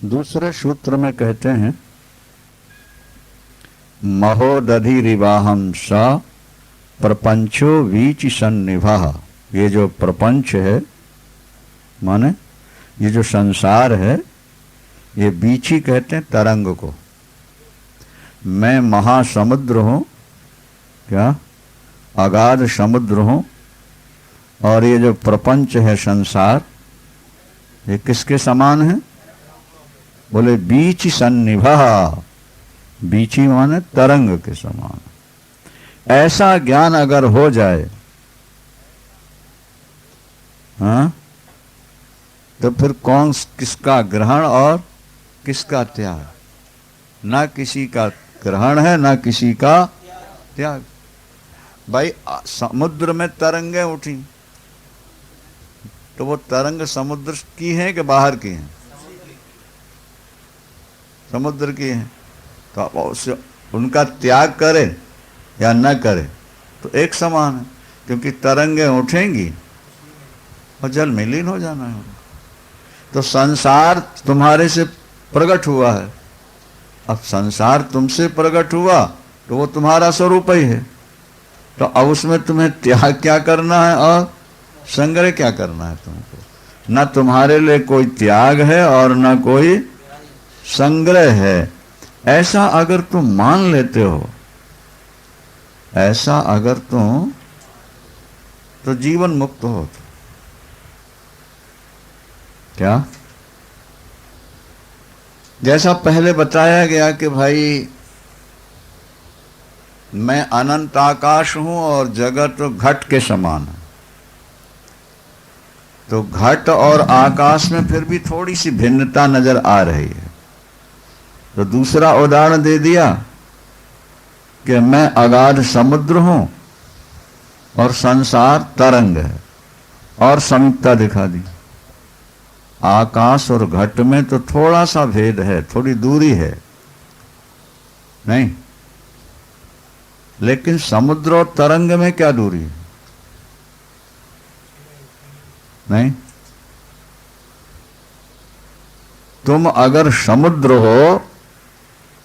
दूसरे सूत्र में कहते हैं महोदधिरिवाहम स प्रपंचो वीच सन्निभा। ये जो प्रपंच है माने ये जो संसार है ये बीची कहते हैं तरंग को। मैं महासमुद्र हूं, क्या अगाध समुद्र हूं, और ये जो प्रपंच है संसार ये किसके समान है? बोले बीच सन्निभा। बीची माने तरंग के समान। ऐसा ज्ञान अगर हो जाए हाँ, तो फिर कौन किसका ग्रहण और किसका त्याग? ना किसी का ग्रहण है ना किसी का त्याग। भाई समुद्र में तरंगें उठी तो वो तरंग समुद्र की हैं कि बाहर की हैं? समुद्र की हैं। तो आप उससे उनका त्याग करे या न करे तो एक समान है, क्योंकि तरंगें उठेंगी और जल में लीन हो जाना है। तो संसार तुम्हारे से प्रकट हुआ है, अब संसार तुमसे प्रकट हुआ तो वो तुम्हारा स्वरूप ही है। तो अब उसमें तुम्हें त्याग क्या करना है और संग्रह क्या करना है? तुमको न तुम्हारे लिए कोई त्याग है और न कोई संग्रह है। ऐसा अगर तुम मान लेते हो, ऐसा अगर तुम, तो जीवन मुक्त हो। क्या? जैसा पहले बताया गया कि भाई मैं अनंत आकाश हूं और जगत घट के समान है, तो घट और आकाश में फिर भी थोड़ी सी भिन्नता नजर आ रही है। तो दूसरा उदाहरण दे दिया कि मैं अगाध समुद्र हूं और संसार तरंग है, और समीपता दिखा दी। आकाश और घट में तो थोड़ा सा भेद है, थोड़ी दूरी है, नहीं? लेकिन समुद्र और तरंग में क्या दूरी है? नहीं? तुम अगर समुद्र हो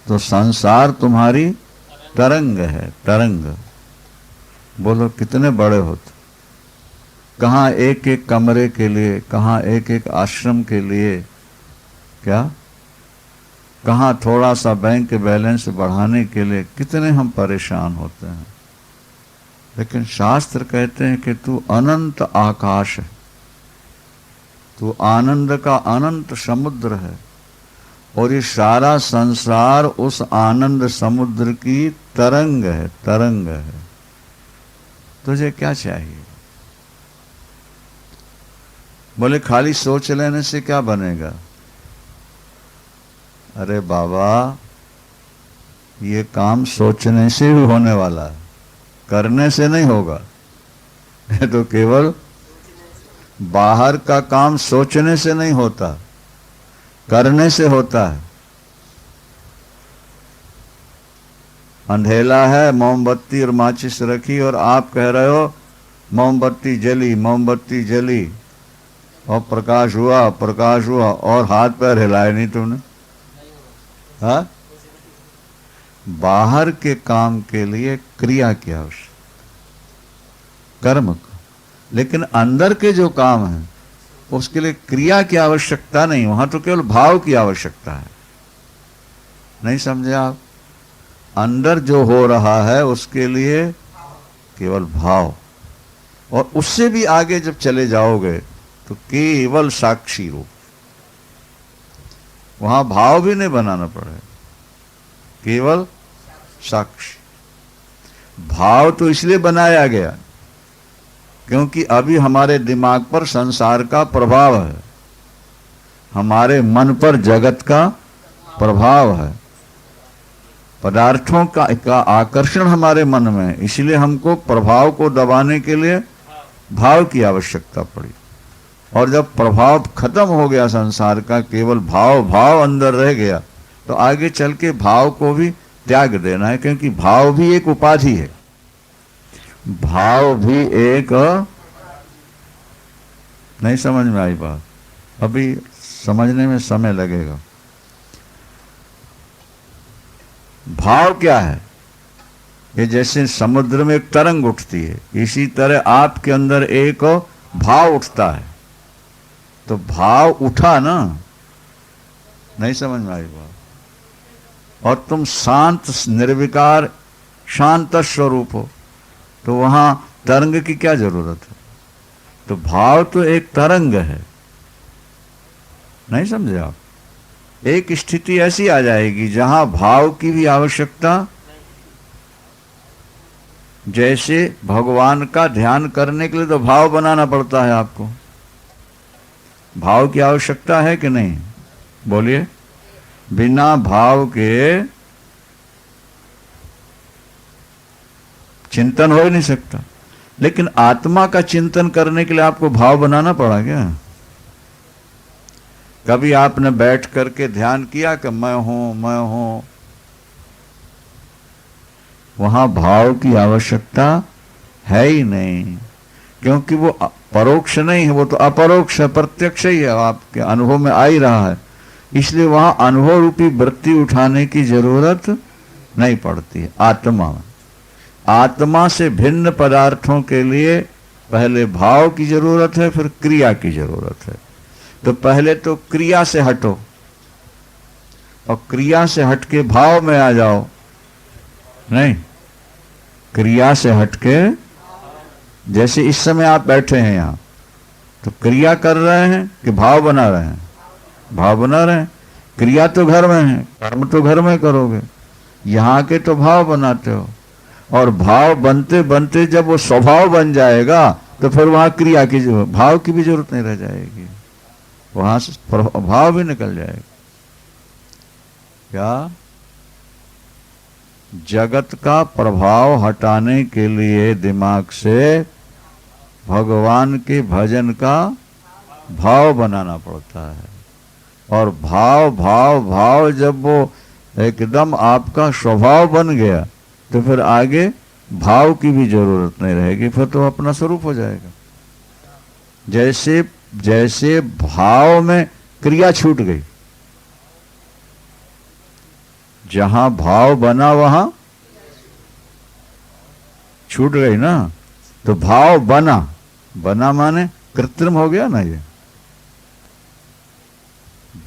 तो संसार तुम्हारी तरंग है। तरंग बोलो कितने बड़े होते, कहाँ एक एक कमरे के लिए, कहाँ एक एक आश्रम के लिए, क्या कहाँ थोड़ा सा बैंक बैलेंस बढ़ाने के लिए कितने हम परेशान होते हैं। लेकिन शास्त्र कहते हैं कि तू अनंत आकाश है, तू आनंद का अनंत समुद्र है, और ये सारा संसार उस आनंद समुद्र की तरंग है। तरंग है। तुझे क्या चाहिए? बोले खाली सोच लेने से क्या बनेगा? अरे बाबा, ये काम सोचने से भी होने वाला है, करने से नहीं होगा। ये तो केवल बाहर का काम सोचने से नहीं होता, करने से होता है। अंधेला है, मोमबत्ती और माचिस रखी और आप कह रहे हो मोमबत्ती जली, मोमबत्ती जली, और प्रकाश हुआ, प्रकाश हुआ, और हाथ पैर हिलाए नहीं तुमने। हाँ? बाहर के काम के लिए क्रिया की आवश्यकता, कर्म को, लेकिन अंदर के जो काम है उसके लिए क्रिया की आवश्यकता नहीं, वहां तो केवल भाव की आवश्यकता है। नहीं समझे आप? अंदर जो हो रहा है उसके लिए केवल भाव, और उससे भी आगे जब चले जाओगे तो केवल साक्षी रूप। वहां भाव भी नहीं बनाना पड़ेगा, केवल साक्षी। भाव तो इसलिए बनाया गया क्योंकि अभी हमारे दिमाग पर संसार का प्रभाव है, हमारे मन पर जगत का प्रभाव है, पदार्थों का आकर्षण हमारे मन में है, इसलिए हमको प्रभाव को दबाने के लिए भाव की आवश्यकता पड़ी। और जब प्रभाव खत्म हो गया संसार का, केवल भाव भाव अंदर रह गया, तो आगे चल के भाव को भी त्याग देना है, क्योंकि भाव भी एक उपाधि है, भाव भी एक। नहीं समझ में आई बात? अभी समझने में समय लगेगा। भाव क्या है? ये जैसे समुद्र में एक तरंग उठती है, इसी तरह आपके अंदर एक भाव उठता है। तो भाव उठा ना, नहीं समझ में आई बात? और तुम शांत निर्विकार शांत स्वरूप हो, तो वहां तरंग की क्या जरूरत है? तो भाव तो एक तरंग है, नहीं समझे आप? एक स्थिति ऐसी आ जाएगी जहां भाव की भी आवश्यकता, जैसे भगवान का ध्यान करने के लिए तो भाव बनाना पड़ता है आपको। भाव की आवश्यकता है कि नहीं? बोलिए। बिना भाव के चिंतन हो ही नहीं सकता। लेकिन आत्मा का चिंतन करने के लिए आपको भाव बनाना पड़ा क्या? कभी आपने बैठ करके ध्यान किया कि मैं हूं, मैं हूं? वहां भाव की आवश्यकता है ही नहीं, क्योंकि वो परोक्ष नहीं है, वो तो अपरोक्ष है, प्रत्यक्ष ही है, आपके अनुभव में आ ही रहा है। इसलिए वहां अनुभव रूपी वृत्ति उठाने की जरूरत नहीं पड़ती है। आत्मा से भिन्न पदार्थों के लिए पहले भाव की जरूरत है, फिर क्रिया की जरूरत है। तो पहले तो क्रिया से हटो, और क्रिया से हटके भाव में आ जाओ। नहीं, क्रिया से हटके, जैसे इस समय आप बैठे हैं यहां, तो क्रिया कर रहे हैं कि भाव बना रहे हैं? भाव बना रहे हैं। क्रिया तो घर में है, कर्म तो घर में करोगे, यहां के तो भाव बनाते हो। और भाव बनते बनते जब वो स्वभाव बन जाएगा, तो फिर वहां क्रिया की भाव की भी जरूरत नहीं रह जाएगी, वहां से भाव भी निकल जाएगा। क्या? जगत का प्रभाव हटाने के लिए दिमाग से भगवान के भजन का भाव बनाना पड़ता है। और भाव भाव भाव जब वो एकदम आपका स्वभाव बन गया, तो फिर आगे भाव की भी जरूरत नहीं रहेगी, फिर तो अपना स्वरूप हो जाएगा। जैसे जैसे भाव में क्रिया छूट गई, जहां भाव बना वहां छूट गई ना, तो भाव बना, बना माने कृत्रिम हो गया ना। ये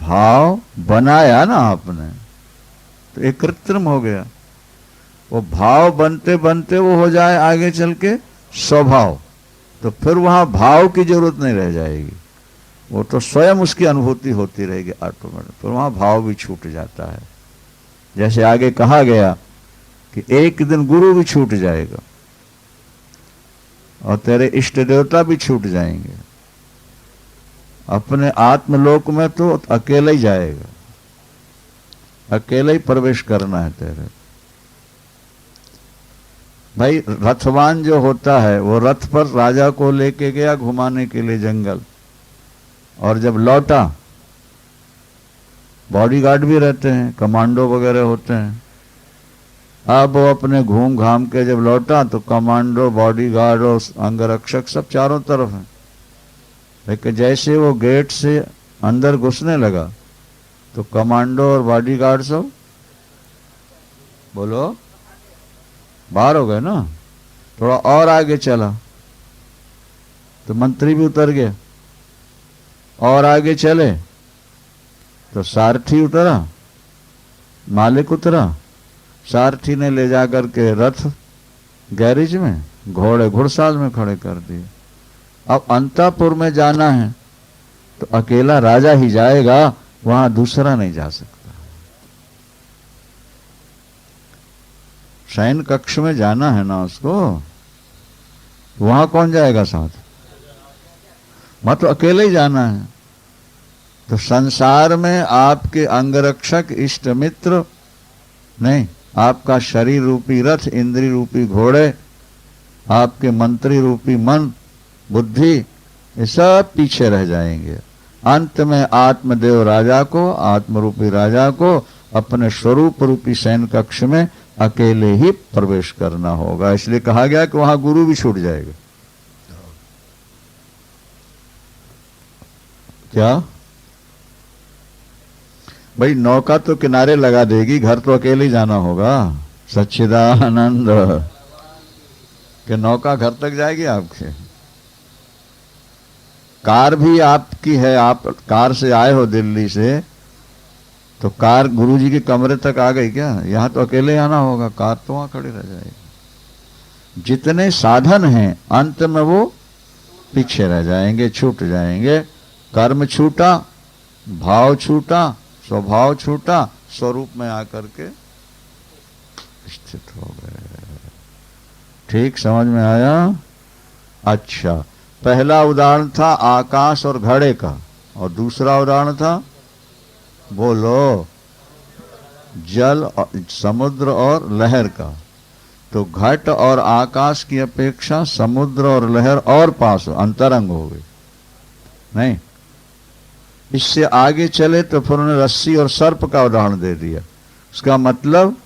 भाव बनाया ना आपने, तो एक कृत्रिम हो गया। वो भाव बनते बनते वो हो जाए आगे चल के स्वभाव, तो फिर वहां भाव की जरूरत नहीं रह जाएगी, वो तो स्वयं उसकी अनुभूति होती रहेगी ऑटोमेटिक। फिर वहां भाव भी छूट जाता है। जैसे आगे कहा गया कि एक दिन गुरु भी छूट जाएगा, और तेरे इष्ट देवता भी छूट जाएंगे। अपने आत्मलोक में तो अकेले ही जाएगा, अकेले ही प्रवेश करना है तेरे। भाई रथवान जो होता है, वो रथ पर राजा को लेके गया घुमाने के लिए जंगल, और जब लौटा, बॉडीगार्ड भी रहते हैं, कमांडो वगैरह होते हैं। अब वो अपने घूम घाम के जब लौटा, तो कमांडो, बॉडीगार्ड और अंगरक्षक सब चारों तरफ हैं। लेकिन जैसे वो गेट से अंदर घुसने लगा, तो कमांडो और बॉडीगार्ड सब बोलो बाहर हो गए ना। थोड़ा और आगे चला तो मंत्री भी उतर गए, और आगे चले तो सारथी उतरा, मालिक उतरा। सारथी ने ले जाकर के रथ गैरेज में, घोड़े घुड़साल में खड़े कर दिए। अब अंतःपुर में जाना है तो अकेला राजा ही जाएगा, वहां दूसरा नहीं जा सकता। शयन कक्ष में जाना है ना उसको, वहां कौन जाएगा साथ? वहां तो अकेले ही जाना है। तो संसार में आपके अंगरक्षक, इष्ट मित्र नहीं, आपका शरीर रूपी रथ, इंद्रिय रूपी घोड़े, आपके मंत्री रूपी मन, बुद्धि, ये सब पीछे रह जाएंगे। अंत में आत्मदेव राजा को, आत्मरूपी राजा को अपने स्वरूप रूपी शयन कक्ष में अकेले ही प्रवेश करना होगा। इसलिए कहा गया कि वहां गुरु भी छूट जाएगा। क्या? भाई नौका तो किनारे लगा देगी, घर तो अकेले ही जाना होगा। सच्चिदानंद कि नौका घर तक जाएगी आपके। कार भी आपकी है, आप कार से आए हो दिल्ली से, तो कार गुरुजी के कमरे तक आ गई क्या? यहां तो अकेले आना होगा, कार तो वहां खड़ी रह जाएगी। जितने साधन हैं अंत में वो पीछे रह जाएंगे, छूट जाएंगे। कर्म छूटा, भाव छूटा, स्वभाव छूटा, स्वरूप में आकर के स्थित हो गए। ठीक समझ में आया? अच्छा, पहला उदाहरण था आकाश और घड़े का, और दूसरा उदाहरण था, बोलो, जल, समुद्र और लहर का। तो घट और आकाश की अपेक्षा समुद्र और लहर और पास अंतरंग हो गई नहीं। इससे आगे चले तो फिर उन्होंने रस्सी और सर्प का उदाहरण दे दिया। उसका मतलब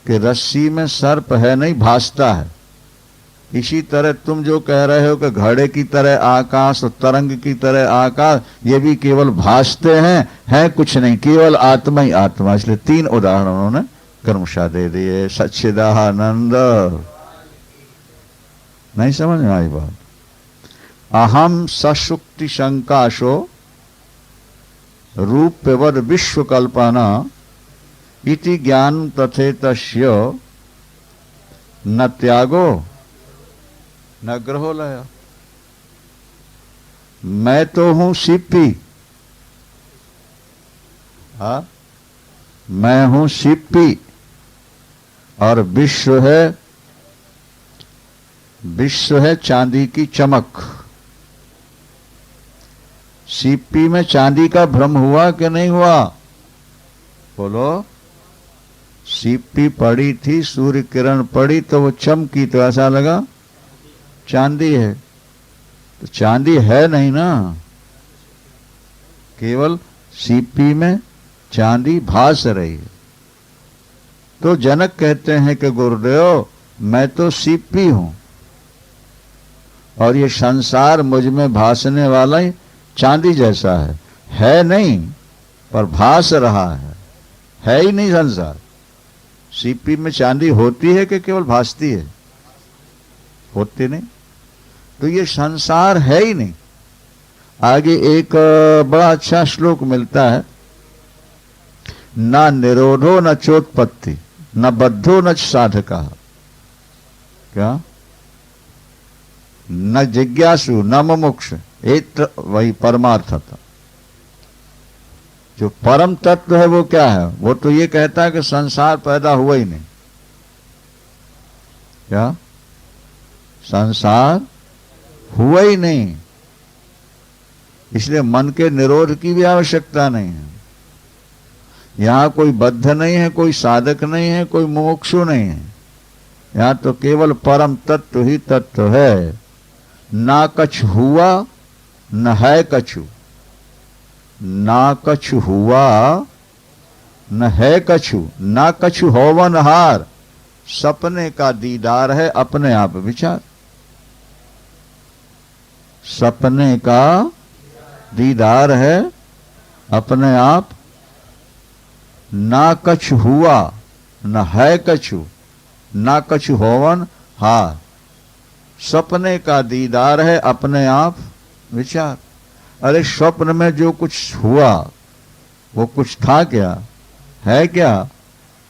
कि रस्सी में सर्प है नहीं, भासता है। इसी तरह तुम जो कह रहे हो कि घड़े की तरह आकाश और तरंग की तरह आकाश, ये भी केवल भासते हैं, है कुछ नहीं, केवल आत्मा ही आत्मा। इसलिए 3 उदाहरण उन्होंने क्रमशः दे दिए। सच्चिदानंद। नहीं समझ में आई बात? अहम सशुक्ति शंकाशो रूप्यवद विश्व कल्पना इति ज्ञान तथेतस्य न त्यागो न ग्रहो लय। मैं तो हूं सीपी, हाँ, मैं हूं सीपी, और विश्व है चांदी की चमक। सीपी में चांदी का भ्रम हुआ कि नहीं हुआ? बोलो। सीपी पड़ी थी, सूर्य किरण पड़ी तो वो चमकी, तो ऐसा लगा चांदी है। तो चांदी है नहीं ना, केवल सीपी में चांदी भास रही है। तो जनक कहते हैं कि गुरुदेव, मैं तो सीपी हूं, और ये संसार मुझ में भासने वाला ही चांदी जैसा है नहीं, पर भास रहा है ही नहीं संसार। सीपी में चांदी होती है कि केवल भासती है? होती नहीं। तो ये संसार है ही नहीं। आगे एक बड़ा अच्छा श्लोक मिलता है, न निरोधो न चोत्पत्ति न बद्धो न साधका। क्या? न जिज्ञासु न मुमुक्ष, एक वही परमार्थता। जो परम तत्व है वो क्या है? वो तो ये कहता है कि संसार पैदा हुआ ही नहीं। क्या? संसार हुआ ही नहीं। इसलिए मन के निरोध की भी आवश्यकता नहीं है। यहां कोई बद्ध नहीं है, कोई साधक नहीं है, कोई मुमुक्षु नहीं है। यहां तो केवल परम तत्व ही तत्व है। ना कछ हुआ न है कछु, ना कछु हुआ न है कछु, ना कछु होवन हार, सपने का दीदार है अपने आप विचार। सपने का दीदार है अपने आप। ना कछ हुआ न है कछु, ना कछु होवन हार, सपने का दीदार है अपने आप विचार। अरे स्वप्न में जो कुछ हुआ वो कुछ था क्या? है क्या?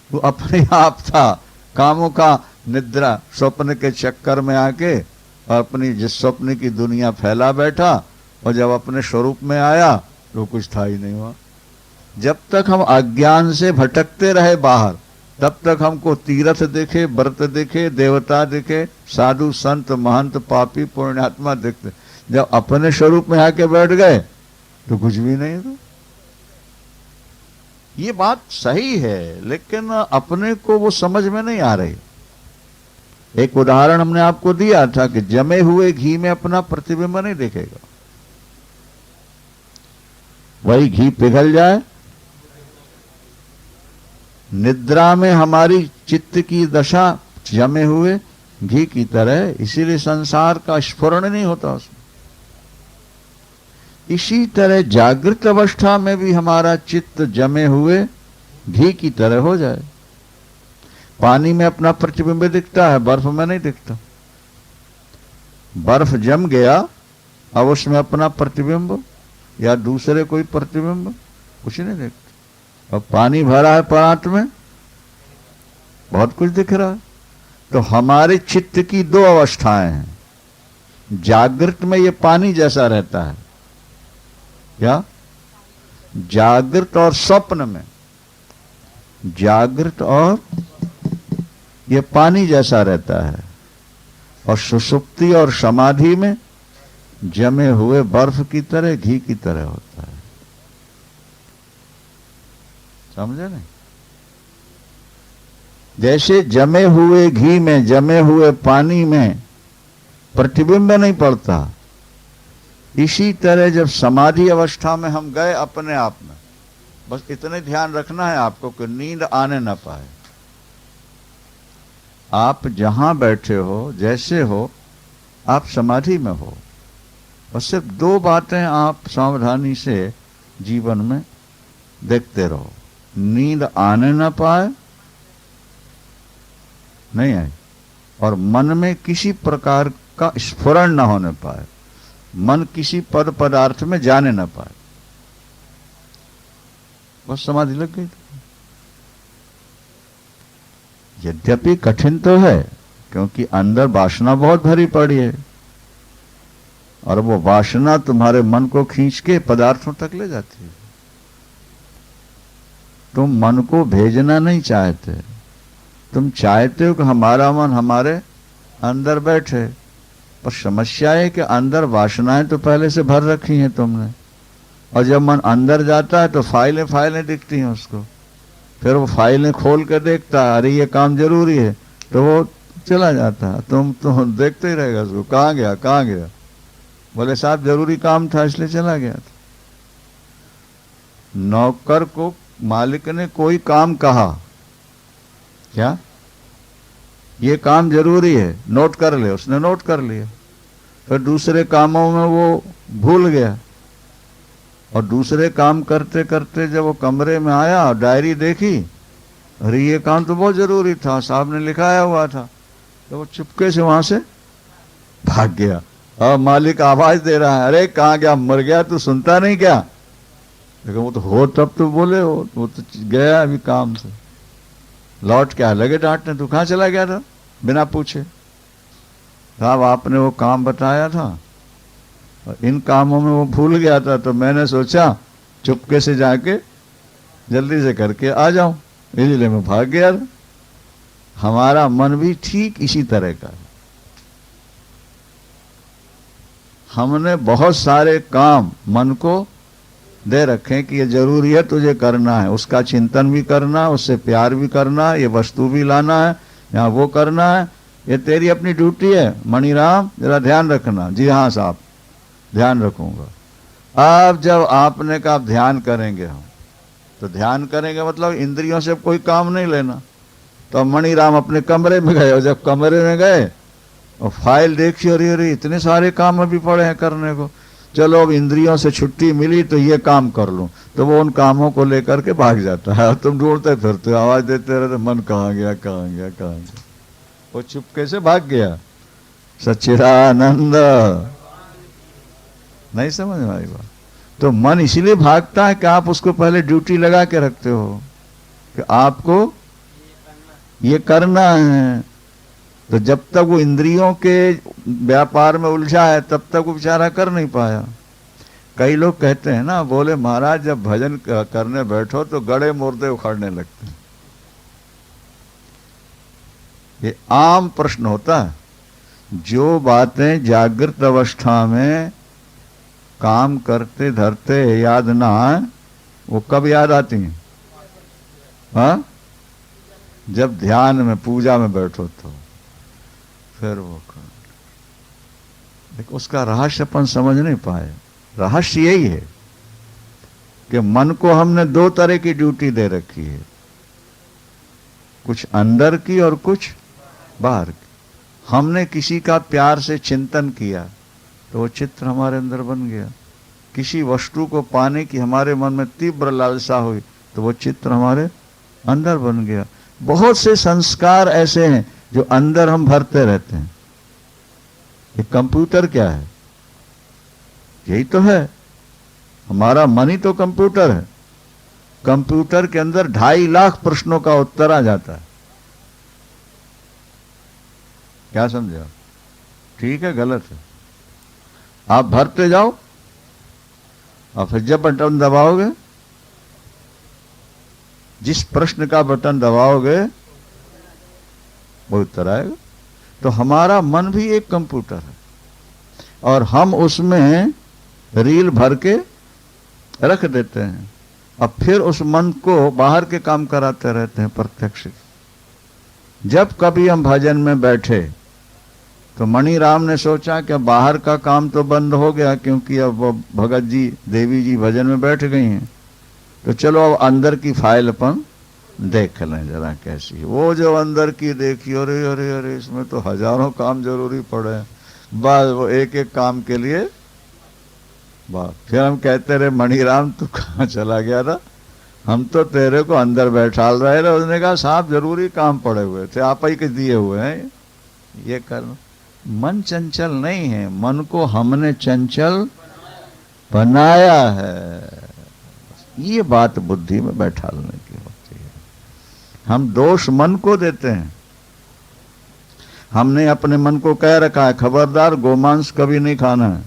वो अपने आप था। कामों का निद्रा स्वप्न के चक्कर में आके और अपनी जिस स्वप्न की दुनिया फैला बैठा, और जब अपने स्वरूप में आया तो कुछ था ही नहीं हुआ। जब तक हम अज्ञान से भटकते रहे बाहर, तब तक हमको तीर्थ दिखे, व्रत दिखे, देवता दिखे, साधु संत महंत पापी पुण्यात्मा दिखते। जब अपने स्वरूप में आके बैठ गए तो कुछ भी नहीं था। ये बात सही है, लेकिन अपने को वो समझ में नहीं आ रही। एक उदाहरण हमने आपको दिया था कि जमे हुए घी में अपना प्रतिबिंब नहीं दिखेगा। वही घी पिघल जाए। निद्रा में हमारी चित्त की दशा जमे हुए घी की तरह, इसीलिए संसार का स्फुरण नहीं होता उसमें। इसी तरह जागृत अवस्था में भी हमारा चित्त जमे हुए घी की तरह हो जाए। पानी में अपना प्रतिबिंब दिखता है, बर्फ में नहीं दिखता। बर्फ जम गया, अब उसमें अपना प्रतिबिंब या दूसरे कोई प्रतिबिंब कुछ नहीं दिखता। अब पानी भरा है परात में, बहुत कुछ दिख रहा है। तो हमारे चित्त की दो अवस्थाएं हैं। जागृत में ये पानी जैसा रहता है, क्या? जागृत और स्वप्न में, जागृत और ये पानी जैसा रहता है, और सुषुप्ति और समाधि में जमे हुए बर्फ की तरह, घी की तरह होता है। समझे नहीं? जैसे जमे हुए घी में, जमे हुए पानी में प्रतिबिंब नहीं पड़ता, इसी तरह जब समाधि अवस्था में हम गए अपने आप में, बस इतने ध्यान रखना है आपको कि नींद आने ना पाए। आप जहां बैठे हो, जैसे हो, आप समाधि में हो। बस सिर्फ दो बातें आप सावधानी से जीवन में देखते रहो। नींद आने ना पाए, नहीं आए, और मन में किसी प्रकार का स्फुरण न होने पाए, मन किसी पद पदार्थ में जाने न पाए, बस समाधि लग गई। यद्यपि कठिन तो है, क्योंकि अंदर वासना बहुत भरी पड़ी है, और वो वासना तुम्हारे मन को खींच के पदार्थों तक ले जाती है। तुम मन को भेजना नहीं चाहते, तुम चाहते हो कि हमारा मन हमारे अंदर बैठे, पर समस्या है कि अंदर वासनाएं तो पहले से भर रखी हैं तुमने, और जब मन अंदर जाता है तो फाइलें फाइलें दिखती हैं उसको, फिर वो फाइलें खोल कर देखता है, अरे ये काम जरूरी है, तो वो चला जाता है। तुम तो देखते ही रहेगा उसको, कहाँ गया कहाँ गया, बोले साहब जरूरी काम था इसलिए चला गया था। नौकर को मालिक ने कोई काम कहा, क्या ये काम जरूरी है, नोट कर ले, उसने नोट कर लिया, फिर दूसरे कामों में वो भूल गया, और दूसरे काम करते करते जब वो कमरे में आया और डायरी देखी, अरे ये काम तो बहुत जरूरी था, साहब ने लिखाया हुआ था, तो वो चुपके से वहां से भाग गया। और मालिक आवाज दे रहा है, अरे कहाँ गया, मर गया, तू सुनता नहीं क्या? लेकिन वो तो हो तब तो बोले, वो तो गया अभी काम से, लौट क्या लगे डांटने, तू कहाँ चला गया था बिना पूछे? साहब आपने वो काम बताया था और इन कामों में वो भूल गया था, तो मैंने सोचा चुपके से जाके जल्दी से करके आ जाऊं, इसलिए मैं भाग गया था। हमारा मन भी ठीक इसी तरह का है। हमने बहुत सारे काम मन को दे रखे कि ये जरूरी है, तुझे करना है, उसका चिंतन भी करना है, उससे प्यार भी करना है, ये वस्तु भी लाना है, यहाँ वो करना है, ये तेरी अपनी ड्यूटी है मणिराम, जरा ध्यान रखना। जी हाँ साहब, ध्यान रखूंगा। अब जब आपने कहा ध्यान करेंगे हम, तो ध्यान करेंगे मतलब इंद्रियों से कोई काम नहीं लेना। तो मणिराम अपने कमरे में गए, और जब कमरे में गए और फाइल देखी, अरे इतने सारे काम अभी पड़े हैं करने को, चलो अब इंद्रियों से छुट्टी मिली तो ये काम कर लूं, तो वो उन कामों को लेकर के भाग जाता है। तुम ढूंढते फिरते, आवाज देते रहते, मन कहाँ गया कहाँ गया कहाँ गया, वो चुपके से भाग गया। सच्चिदानंद, नहीं समझ में आई बात? तो मन इसीलिए भागता है कि आप उसको पहले ड्यूटी लगा के रखते हो कि आपको ये करना है। तो जब तक वो इंद्रियों के व्यापार में उलझा है, तब तक वो बेचारा कर नहीं पाया। कई लोग कहते हैं ना, बोले महाराज जब भजन करने बैठो तो गड़े मुर्दे उखड़ने लगते हैं। ये आम प्रश्न होता है। जो बातें जागृत अवस्था में काम करते धरते याद ना आए, वो कब याद आती हैं? हाँ, जब ध्यान में पूजा में बैठो तो फिर वो देखो, उसका रहस्य अपन समझ नहीं पाए। रहस्य यही है कि मन को हमने दो तरह की ड्यूटी दे रखी है, कुछ अंदर की और कुछ बाहर की। हमने किसी का प्यार से चिंतन किया तो वो चित्र हमारे अंदर बन गया, किसी वस्तु को पाने की हमारे मन में तीव्र लालसा हुई तो वो चित्र हमारे अंदर बन गया। बहुत से संस्कार ऐसे हैं जो अंदर हम भरते रहते हैं। ये कंप्यूटर क्या है? यही तो है, हमारा मन ही तो कंप्यूटर है। कंप्यूटर के अंदर 2.5 लाख प्रश्नों का उत्तर आ जाता है। क्या समझे आप? ठीक है, गलत है? आप भरते जाओ और फिर जब बटन दबाओगे, जिस प्रश्न का बटन दबाओगे वो उत्तर आएगा। तो हमारा मन भी एक कंप्यूटर है और हम उसमें रील भर के रख देते हैं। अब फिर उस मन को बाहर के काम कराते रहते हैं प्रत्यक्ष। जब कभी हम भजन में बैठे तो मणि राम ने सोचा कि बाहर का काम तो बंद हो गया, क्योंकि अब वो भगत जी देवी जी भजन में बैठ गई हैं, तो चलो अब अंदर की फाइल अपन देख लें जरा कैसी है। वो जो अंदर की देखी, अरे अरे अरे इसमें तो हजारों काम जरूरी पड़े हैं। बस वो एक एक काम के लिए बस। फिर हम कहते रहे मणि राम तू कहाँ चला गया था, हम तो तेरे को अंदर बैठाल रहे थे। उसने कहा साहब जरूरी काम पड़े हुए थे, आप ही के दिए हुए हैं, ये करना। मन चंचल नहीं है, मन को हमने चंचल बनाया है। ये बात बुद्धि में बैठालने की होती है। हम दोष मन को देते हैं। हमने अपने मन को कह रखा है खबरदार गोमांस कभी नहीं खाना है,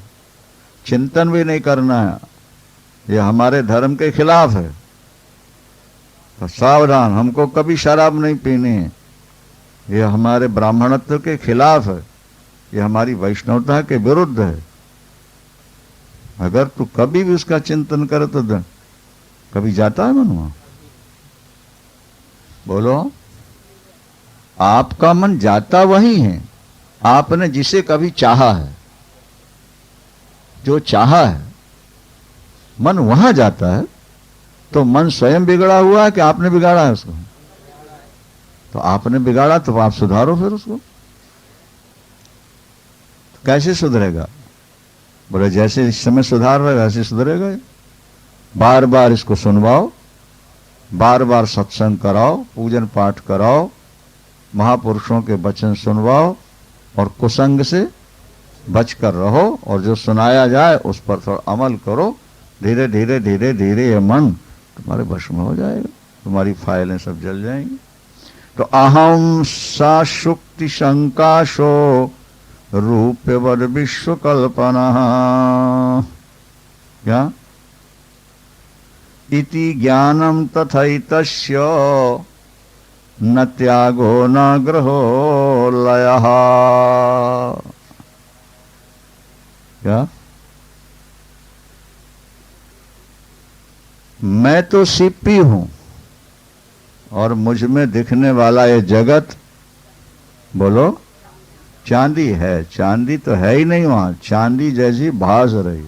चिंतन भी नहीं करना है, ये हमारे धर्म के खिलाफ है, तो सावधान, हमको कभी शराब नहीं पीनी है, ये हमारे ब्राह्मणत्व के खिलाफ है, ये हमारी वैष्णवता के विरुद्ध है। अगर तू कभी भी उसका चिंतन करे तो कभी जाता है मन वहां? बोलो, आपका मन जाता वही है आपने जिसे कभी चाहा है। जो चाहा है मन वहां जाता है। तो मन स्वयं बिगड़ा हुआ है कि आपने बिगाड़ा है उसको? तो आपने बिगाड़ा तो आप सुधारो फिर उसको। तो कैसे सुधरेगा? बोले जैसे इस समय सुधार रहे वैसे सुधरेगा। बार बार इसको सुनवाओ, बार बार सत्संग कराओ, पूजन पाठ कराओ, महापुरुषों के वचन सुनवाओ और कुसंग से बचकर रहो, और जो सुनाया जाए उस पर थोड़ा अमल करो। धीरे धीरे धीरे धीरे ये मन तुम्हारे वश में हो जाएगा, तुम्हारी फाइलें सब जल जाएंगी। तो अहम सा शुक्ति शंकाशो रूप्यवद विश्व कल्पना क्या इति ज्ञानम तथैतस्य न त्यागो न ग्रहो लयः। क्या? मैं तो सिप्पी हूं और मुझ में दिखने वाला ये जगत, बोलो, चांदी है। चांदी तो है ही नहीं वहां, चांदी जैसी भास रही।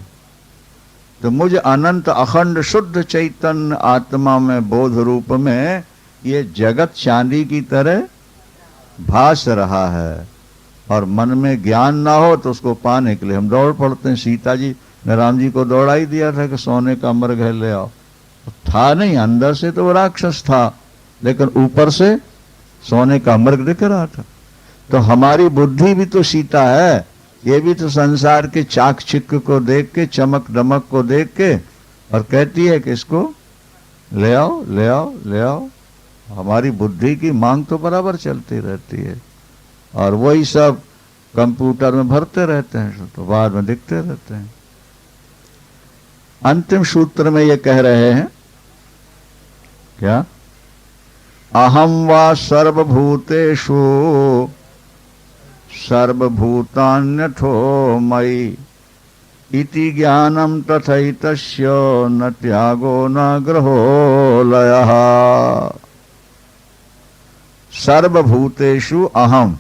तो मुझ अनंत अखंड शुद्ध चैतन्य आत्मा में बोध रूप में ये जगत चांदी की तरह भास रहा है, और मन में ज्ञान ना हो तो उसको पाने के लिए हम दौड़ पड़ते हैं। सीता जी ने राम जी को दौड़ा ही दिया था कि सोने का मृग है ले आओ। था नहीं, अंदर से तो वो राक्षस था, लेकिन ऊपर से सोने का मृग दिख रहा था। तो हमारी बुद्धि भी तो सीता है, ये भी तो संसार के चाक चिक्क को देख के, चमक दमक को देख के, और कहती है कि इसको ले आओ ले आओ ले आओ। हमारी बुद्धि की मांग तो बराबर चलती रहती है, और वही सब कंप्यूटर में भरते रहते हैं, तो बाद में दिखते रहते हैं। अंतिम सूत्र में ये कह रहे हैं क्या? अहम वा सर्वभूतेषु सर्वभूतान्यथो मयि इति ज्ञानम तथैतस्य न त्यागो न ग्रहो लयः। सर्वभूतेषु अहम,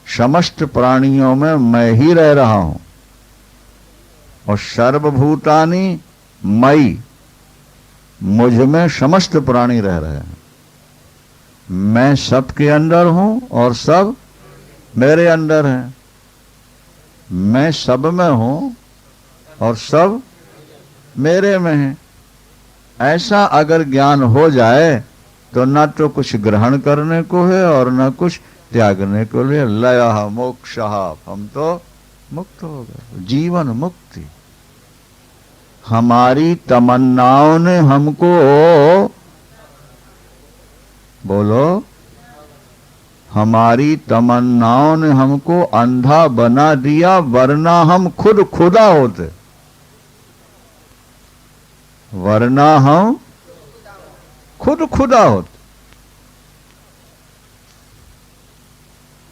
समस्त प्राणियों में मैं ही रह रहा हूं, और सर्वभूतानि मयि, मुझ में समस्त प्राणी रह रहे हैं। मैं सबके अंदर हूं और सब मेरे अंदर हैं। मैं सब में हूं और सब मेरे में है। ऐसा अगर ज्ञान हो जाए तो ना तो कुछ ग्रहण करने को है और ना कुछ त्यागने को लिए। लय मोक्ष, हम तो मुक्त हो गए, जीवन मुक्ति। हमारी तमन्नाओं ने हमको, बोलो, हमारी तमन्नाओं ने हमको अंधा बना दिया, वरना हम खुद खुदा होते। वरना हम खुद खुदा होते।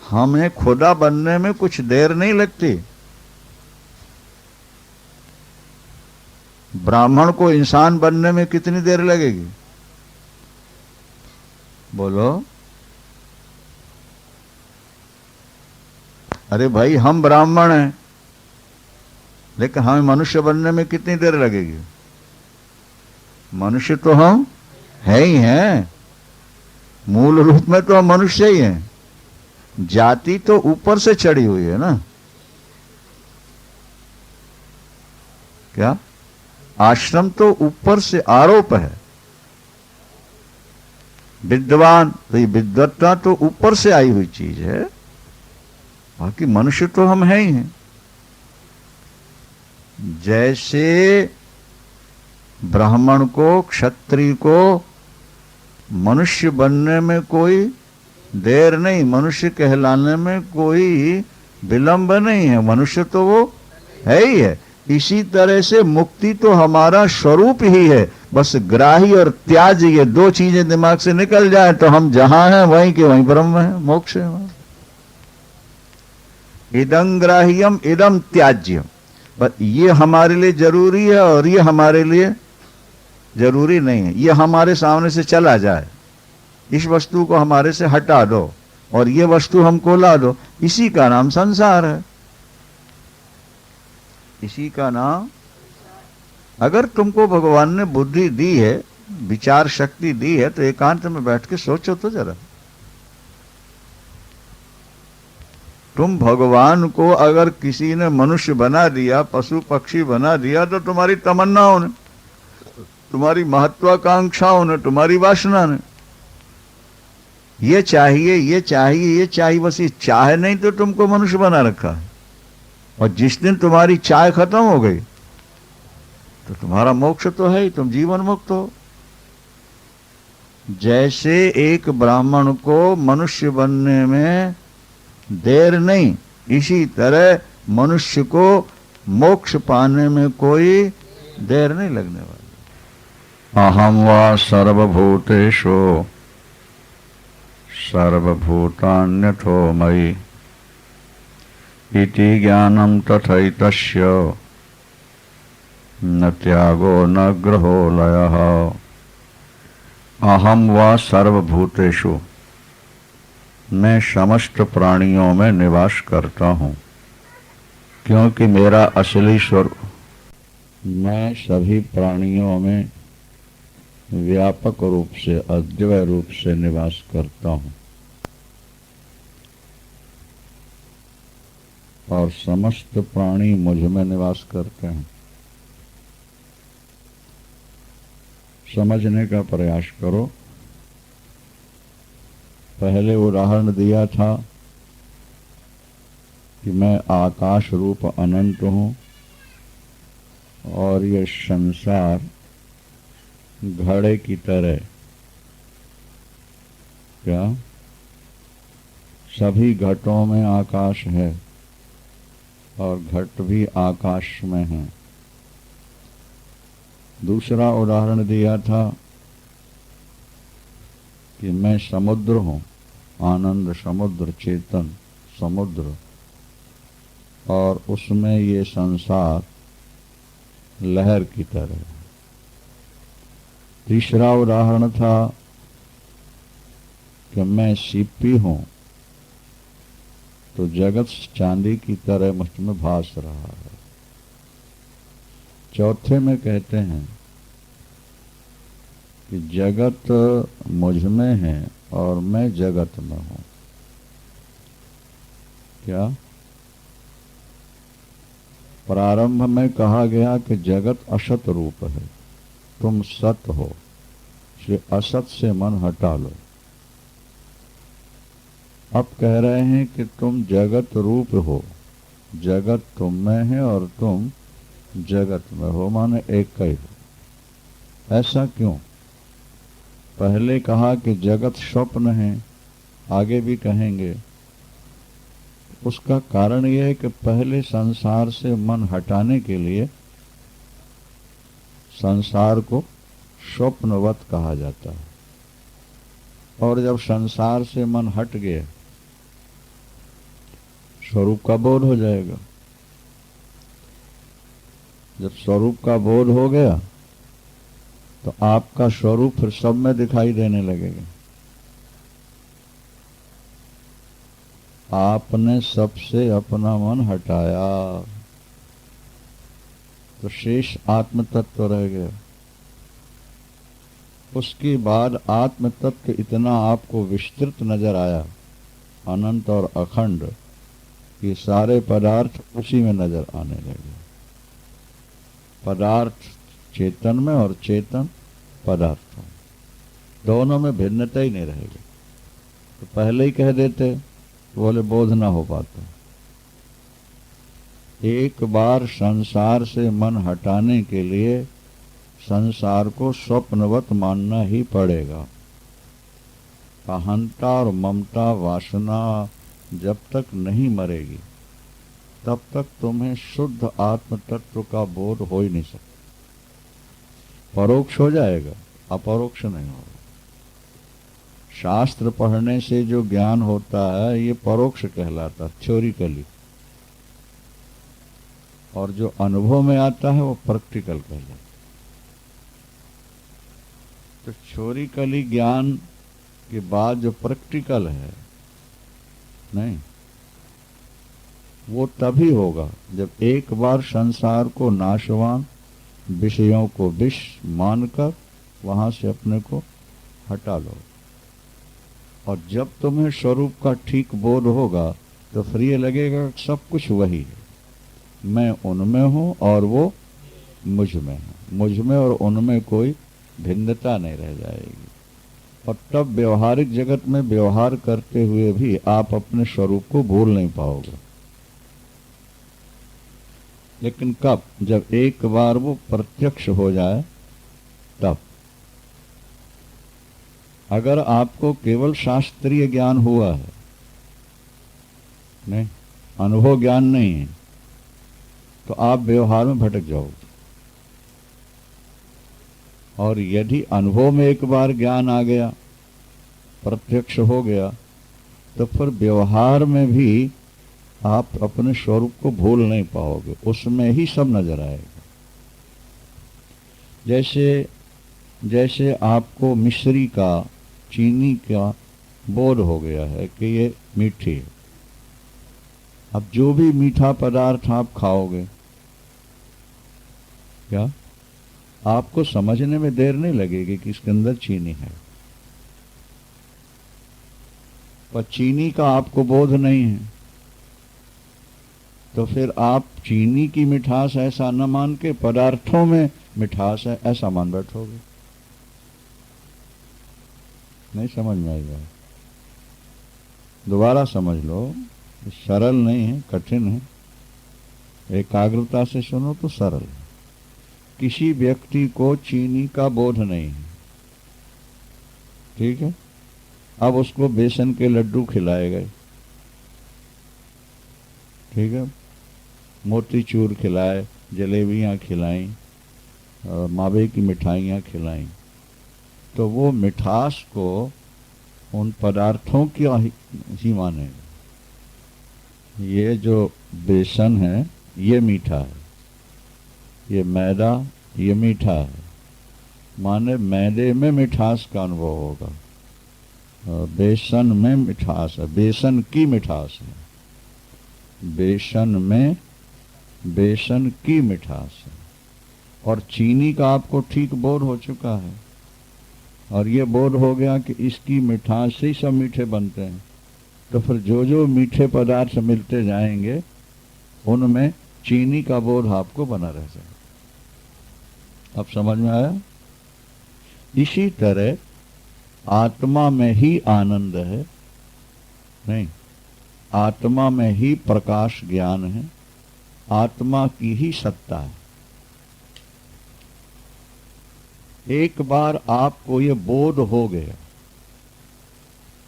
हमें खुदा बनने में कुछ देर नहीं लगती। ब्राह्मण को इंसान बनने में कितनी देर लगेगी, बोलो? अरे भाई, हम ब्राह्मण हैं, लेकिन हमें मनुष्य बनने में कितनी देर लगेगी? मनुष्य तो हम है ही हैं, मूल रूप में तो हम मनुष्य ही हैं। जाति तो ऊपर से चढ़ी हुई है ना। क्या? आश्रम तो ऊपर से आरोप है। विद्वान तो ये विद्वत्ता तो ऊपर से आई हुई चीज है, बाकी मनुष्य तो हम हैं ही हैं। जैसे ब्राह्मण को, क्षत्रिय को मनुष्य बनने में कोई देर नहीं, मनुष्य कहलाने में कोई विलंब नहीं है, मनुष्य तो वो है ही है। इसी तरह से मुक्ति तो हमारा स्वरूप ही है। बस ग्राही और त्याज्य, ये दो चीजें दिमाग से निकल जाए तो हम जहां हैं वहीं के वहीं ब्रह्म है, मोक्ष है। इदं ग्राह्यम इदं त्याज्यम, बस ये हमारे लिए जरूरी है और ये हमारे लिए जरूरी नहीं है। ये हमारे सामने से चला जाए, इस वस्तु को हमारे से हटा दो और ये वस्तु हमको ला दो, इसी का नाम संसार है, इसी का नाम। अगर तुमको भगवान ने बुद्धि दी है, विचार शक्ति दी है, तो एकांत में बैठ के सोचो तो जरा। तुम भगवान को अगर किसी ने मनुष्य बना दिया, पशु पक्षी बना दिया, तो तुम्हारी तमन्नाओं ने, तुम्हारी महत्वाकांक्षाओं ने, तुम्हारी वासना ने, ये चाहिए, ये चाहिए, ये चाहिए, बस ये चाहे नहीं तो तुमको मनुष्य बना रखा है। और जिस दिन तुम्हारी चाह खत्म हो गई तो तुम्हारा मोक्ष तो है ही, तुम जीवन मुक्त हो। जैसे एक ब्राह्मण को मनुष्य बनने में देर नहीं, इसी तरह मनुष्य को मोक्ष पाने में कोई देर नहीं लगने वाली। अहम वा सर्वभूतेषु सर्वभूतान्यथो मयि इति ज्ञानम तथैतस्य न त्यागो न ग्रहो लयः। अहम वा सर्वभूतेषु, मैं समस्त प्राणियों में निवास करता हूँ, क्योंकि मेरा असली स्वरूप, मैं सभी प्राणियों में व्यापक रूप से, अद्वैय रूप से निवास करता हूँ और समस्त प्राणी मुझ में निवास करते हैं। समझने का प्रयास करो। पहले उदाहरण दिया था कि मैं आकाश रूप अनंत हूँ और ये संसार घड़े की तरह, क्या सभी घटों में आकाश है और घट भी आकाश में है। दूसरा उदाहरण दिया था कि मैं समुद्र हूँ, आनंद समुद्र, चेतन समुद्र, और उसमें ये संसार लहर की तरह। तीसरा उदाहरण था कि मैं सीपी हूं, तो जगत चांदी की तरह मुझ में भास रहा है। चौथे में कहते हैं कि जगत मुझ में है और मैं जगत में हूं। क्या? प्रारंभ में कहा गया कि जगत असत रूप है, तुम सत हो, इसलिए असत से मन हटा लो। अब कह रहे हैं कि तुम जगत रूप हो, जगत तुम में है और तुम जगत में हो, माने एक ही हो। ऐसा क्यों? पहले कहा कि जगत स्वप्न है, आगे भी कहेंगे। उसका कारण यह है कि पहले संसार से मन हटाने के लिए संसार को स्वप्नवत कहा जाता है, और जब संसार से मन हट गया स्वरूप का बोध हो जाएगा। जब स्वरूप का बोध हो गया तो आपका स्वरूप फिर सब में दिखाई देने लगेगा। आपने सबसे अपना मन हटाया तो शेष आत्म तत्व रह गया। उसके बाद आत्म तत्व इतना आपको विस्तृत नजर आया, अनंत और अखंड, ये सारे पदार्थ उसी में नजर आने लगे। पदार्थ चेतन में और चेतन पदार्थ में, दोनों में भिन्नता ही नहीं रहेगी। तो पहले ही कह देते बोले बोध ना हो पाता। एक बार संसार से मन हटाने के लिए संसार को स्वप्नवत मानना ही पड़ेगा। अहंता और ममता वासना जब तक नहीं मरेगी तब तक तुम्हें शुद्ध आत्म तत्व का बोध हो ही नहीं सकता। परोक्ष हो जाएगा, अपरोक्ष नहीं होगा। शास्त्र पढ़ने से जो ज्ञान होता है ये परोक्ष कहलाता, थ्योरिकली, और जो अनुभव में आता है वो प्रैक्टिकल कहलाता। तो थ्योरिकली ज्ञान के बाद जो प्रैक्टिकल है नहीं, वो तभी होगा जब एक बार संसार को नाशवान, विषयों को विष मानकर वहां से अपने को हटा लो। और जब तुम्हें स्वरूप का ठीक बोध होगा तो फिर ये लगेगा सब कुछ वही है, मैं उनमें हूं और वो मुझ में है, मुझ में और उनमें कोई भिन्नता नहीं रह जाएगी। और तब व्यवहारिक जगत में व्यवहार करते हुए भी आप अपने स्वरूप को भूल नहीं पाओगे। लेकिन कब? जब एक बार वो प्रत्यक्ष हो जाए तब। अगर आपको केवल शास्त्रीय ज्ञान हुआ है, नहीं, अनुभव ज्ञान नहीं है, तो आप व्यवहार में भटक जाओगे। और यदि अनुभव में एक बार ज्ञान आ गया, प्रत्यक्ष हो गया, तो फिर व्यवहार में भी आप अपने स्वरूप को भूल नहीं पाओगे, उसमें ही सब नजर आएगा। जैसे आपको मिश्री का, चीनी का बोध हो गया है कि ये मीठी है। अब जो भी मीठा पदार्थ आप खाओगे, क्या आपको समझने में देर नहीं लगेगी कि इसके अंदर चीनी है, पर चीनी का आपको बोध नहीं है, तो फिर आप चीनी की मिठास ऐसा न मान के पदार्थों में मिठास है ऐसा मान बैठोगे। नहीं समझ में आएगा, दोबारा समझ लो। सरल नहीं है, कठिन है, एकाग्रता से सुनो तो सरल है। किसी व्यक्ति को चीनी का बोध नहीं है, ठीक है, अब उसको बेसन के लड्डू खिलाए गए, ठीक है, मोतीचूर खिलाए, जलेबियाँ खिलाई और मावे की मिठाइयाँ खिलाई, तो वो मिठास को उन पदार्थों की ही माने। ये जो बेसन है ये मीठा है, ये मैदा ये मीठा है, माने मैदे में मिठास का अनुभव होगा, और बेसन में मिठास है, बेसन की मिठास है, बेसन में बेसन की मिठास है। और चीनी का आपको ठीक बोध हो चुका है, और ये बोध हो गया कि इसकी मिठास से ही सब मीठे बनते हैं, तो फिर जो जो मीठे पदार्थ मिलते जाएंगे उनमें चीनी का बोध आपको बना रह जाए। अब समझ में आया? इसी तरह आत्मा में ही आनंद है, नहीं, आत्मा में ही प्रकाश ज्ञान है, आत्मा की ही सत्ता है। एक बार आपको ये बोध हो गया,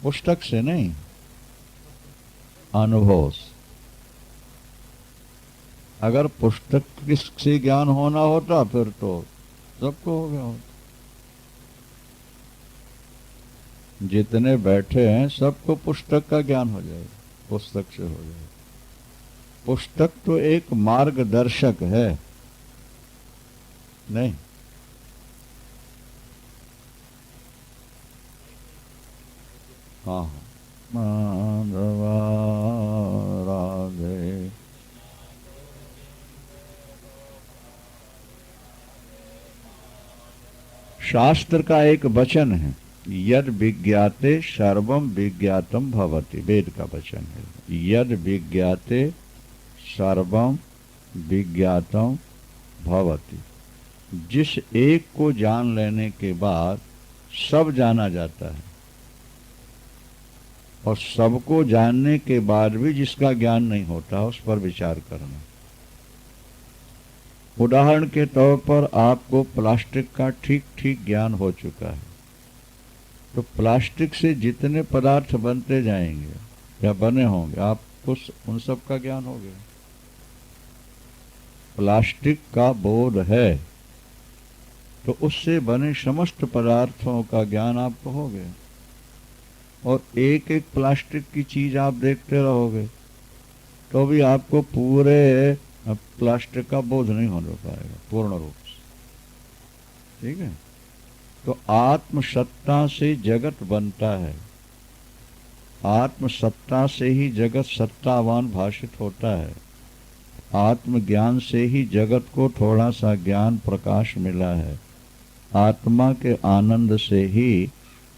पुस्तक से नहीं, अनुभव से। अगर पुस्तक से ज्ञान होना होता फिर तो सबको हो गया होता। जितने बैठे हैं सबको पुस्तक का ज्ञान हो जाएगा, पुस्तक से हो जाएगा। पुस्तक तो एक मार्गदर्शक है, नहीं? हाँ, माधवा राधे। शास्त्र का एक वचन है, यद विज्ञाते सर्वम विज्ञातम भवति, वेद का वचन है, यद विज्ञाते सर्वम विज्ञातम भवति। जिस एक को जान लेने के बाद सब जाना जाता है, और सबको जानने के बाद भी जिसका ज्ञान नहीं होता उस पर विचार करना। उदाहरण के तौर पर आपको प्लास्टिक का ठीक ठीक ज्ञान हो चुका है, तो प्लास्टिक से जितने पदार्थ बनते जाएंगे या बने होंगे आपको उन सब का ज्ञान हो गया। प्लास्टिक का बोध है तो उससे बने समस्त पदार्थों का ज्ञान आपको हो गया। और एक एक प्लास्टिक की चीज आप देखते रहोगे तो भी आपको पूरे प्लास्टिक का बोध नहीं होने पाएगा पूर्ण रूप से, ठीक है? तो आत्मसत्ता से जगत बनता है, आत्मसत्ता से ही जगत सत्तावान भाषित होता है, आत्मज्ञान से ही जगत को थोड़ा सा ज्ञान प्रकाश मिला है, आत्मा के आनंद से ही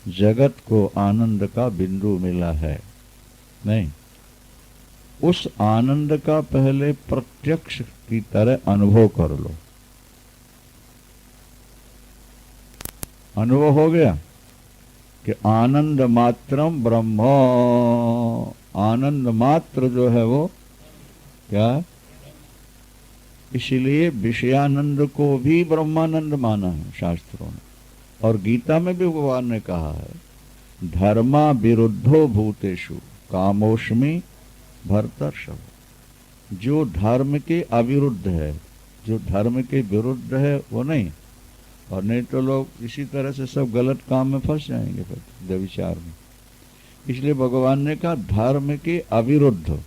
जगत को आनंद का बिंदु मिला है, नहीं? उस आनंद का पहले प्रत्यक्ष की तरह अनुभव कर लो। अनुभव हो गया कि आनंद मात्रम ब्रह्म, आनंद मात्र जो है वो क्या? इसलिए विषयानंद को भी ब्रह्मानंद माना है शास्त्रों ने। और गीता में भी भगवान ने कहा है, धर्मा विरुद्धो भूतेषु कामोष्मि भरतर्षभ। जो धर्म के अविरुद्ध है, जो धर्म के विरुद्ध है वो नहीं। और नहीं तो लोग इसी तरह से सब गलत काम में फंस जाएंगे फिर व्यभिचार में। इसलिए भगवान ने कहा धर्म के अविरुद्ध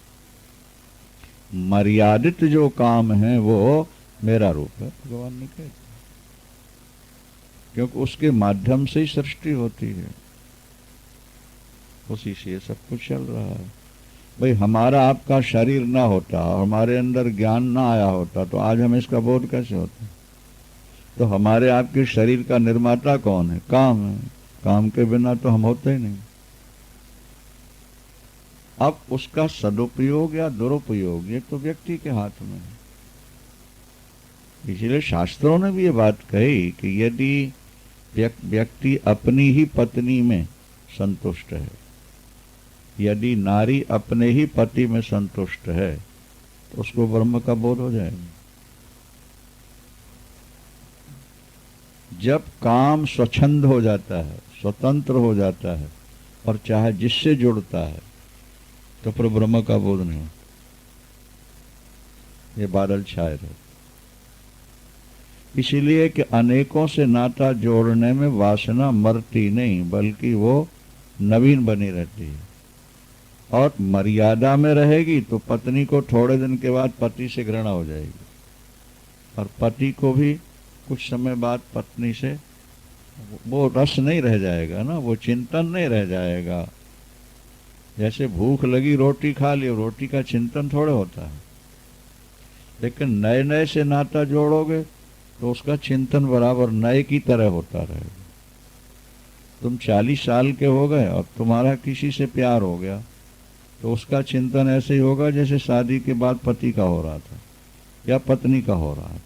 मर्यादित जो काम है वो मेरा रूप है, भगवान ने कहा, क्योंकि उसके माध्यम से ही सृष्टि होती है, उसी से सब कुछ चल रहा है। भाई हमारा आपका शरीर ना होता और हमारे अंदर ज्ञान ना आया होता तो आज हमें इसका बोध कैसे होता? तो हमारे आपके शरीर का निर्माता कौन है? काम है। काम के बिना तो हम होते ही नहीं। अब उसका सदुपयोग या दुरुपयोग ये तो व्यक्ति के हाथ में है। इसलिए शास्त्रों ने भी ये बात कही कि यदि व्यक्ति अपनी ही पत्नी में संतुष्ट है, यदि नारी अपने ही पति में संतुष्ट है तो उसको ब्रह्म का बोध हो जाएगा। जब काम स्वच्छंद हो जाता है, स्वतंत्र हो जाता है और चाहे जिससे जुड़ता है तो फिर ब्रह्म का बोध नहीं होता, ये बादल छाए रहते। इसीलिए कि अनेकों से नाता जोड़ने में वासना मरती नहीं बल्कि वो नवीन बनी रहती है। और मर्यादा में रहेगी तो पत्नी को थोड़े दिन के बाद पति से घृणा हो जाएगी, और पति को भी कुछ समय बाद पत्नी से वो रस नहीं रह जाएगा ना, वो चिंतन नहीं रह जाएगा। जैसे भूख लगी रोटी खा ली, रोटी का चिंतन थोड़े होता है। लेकिन नए नए से नाता जोड़ोगे तो उसका चिंतन बराबर नए की तरह होता रहेगा। तुम 40 साल के हो गए और तुम्हारा किसी से प्यार हो गया तो उसका चिंतन ऐसे ही होगा जैसे शादी के बाद पति का हो रहा था। या पत्नी का हो रहा था।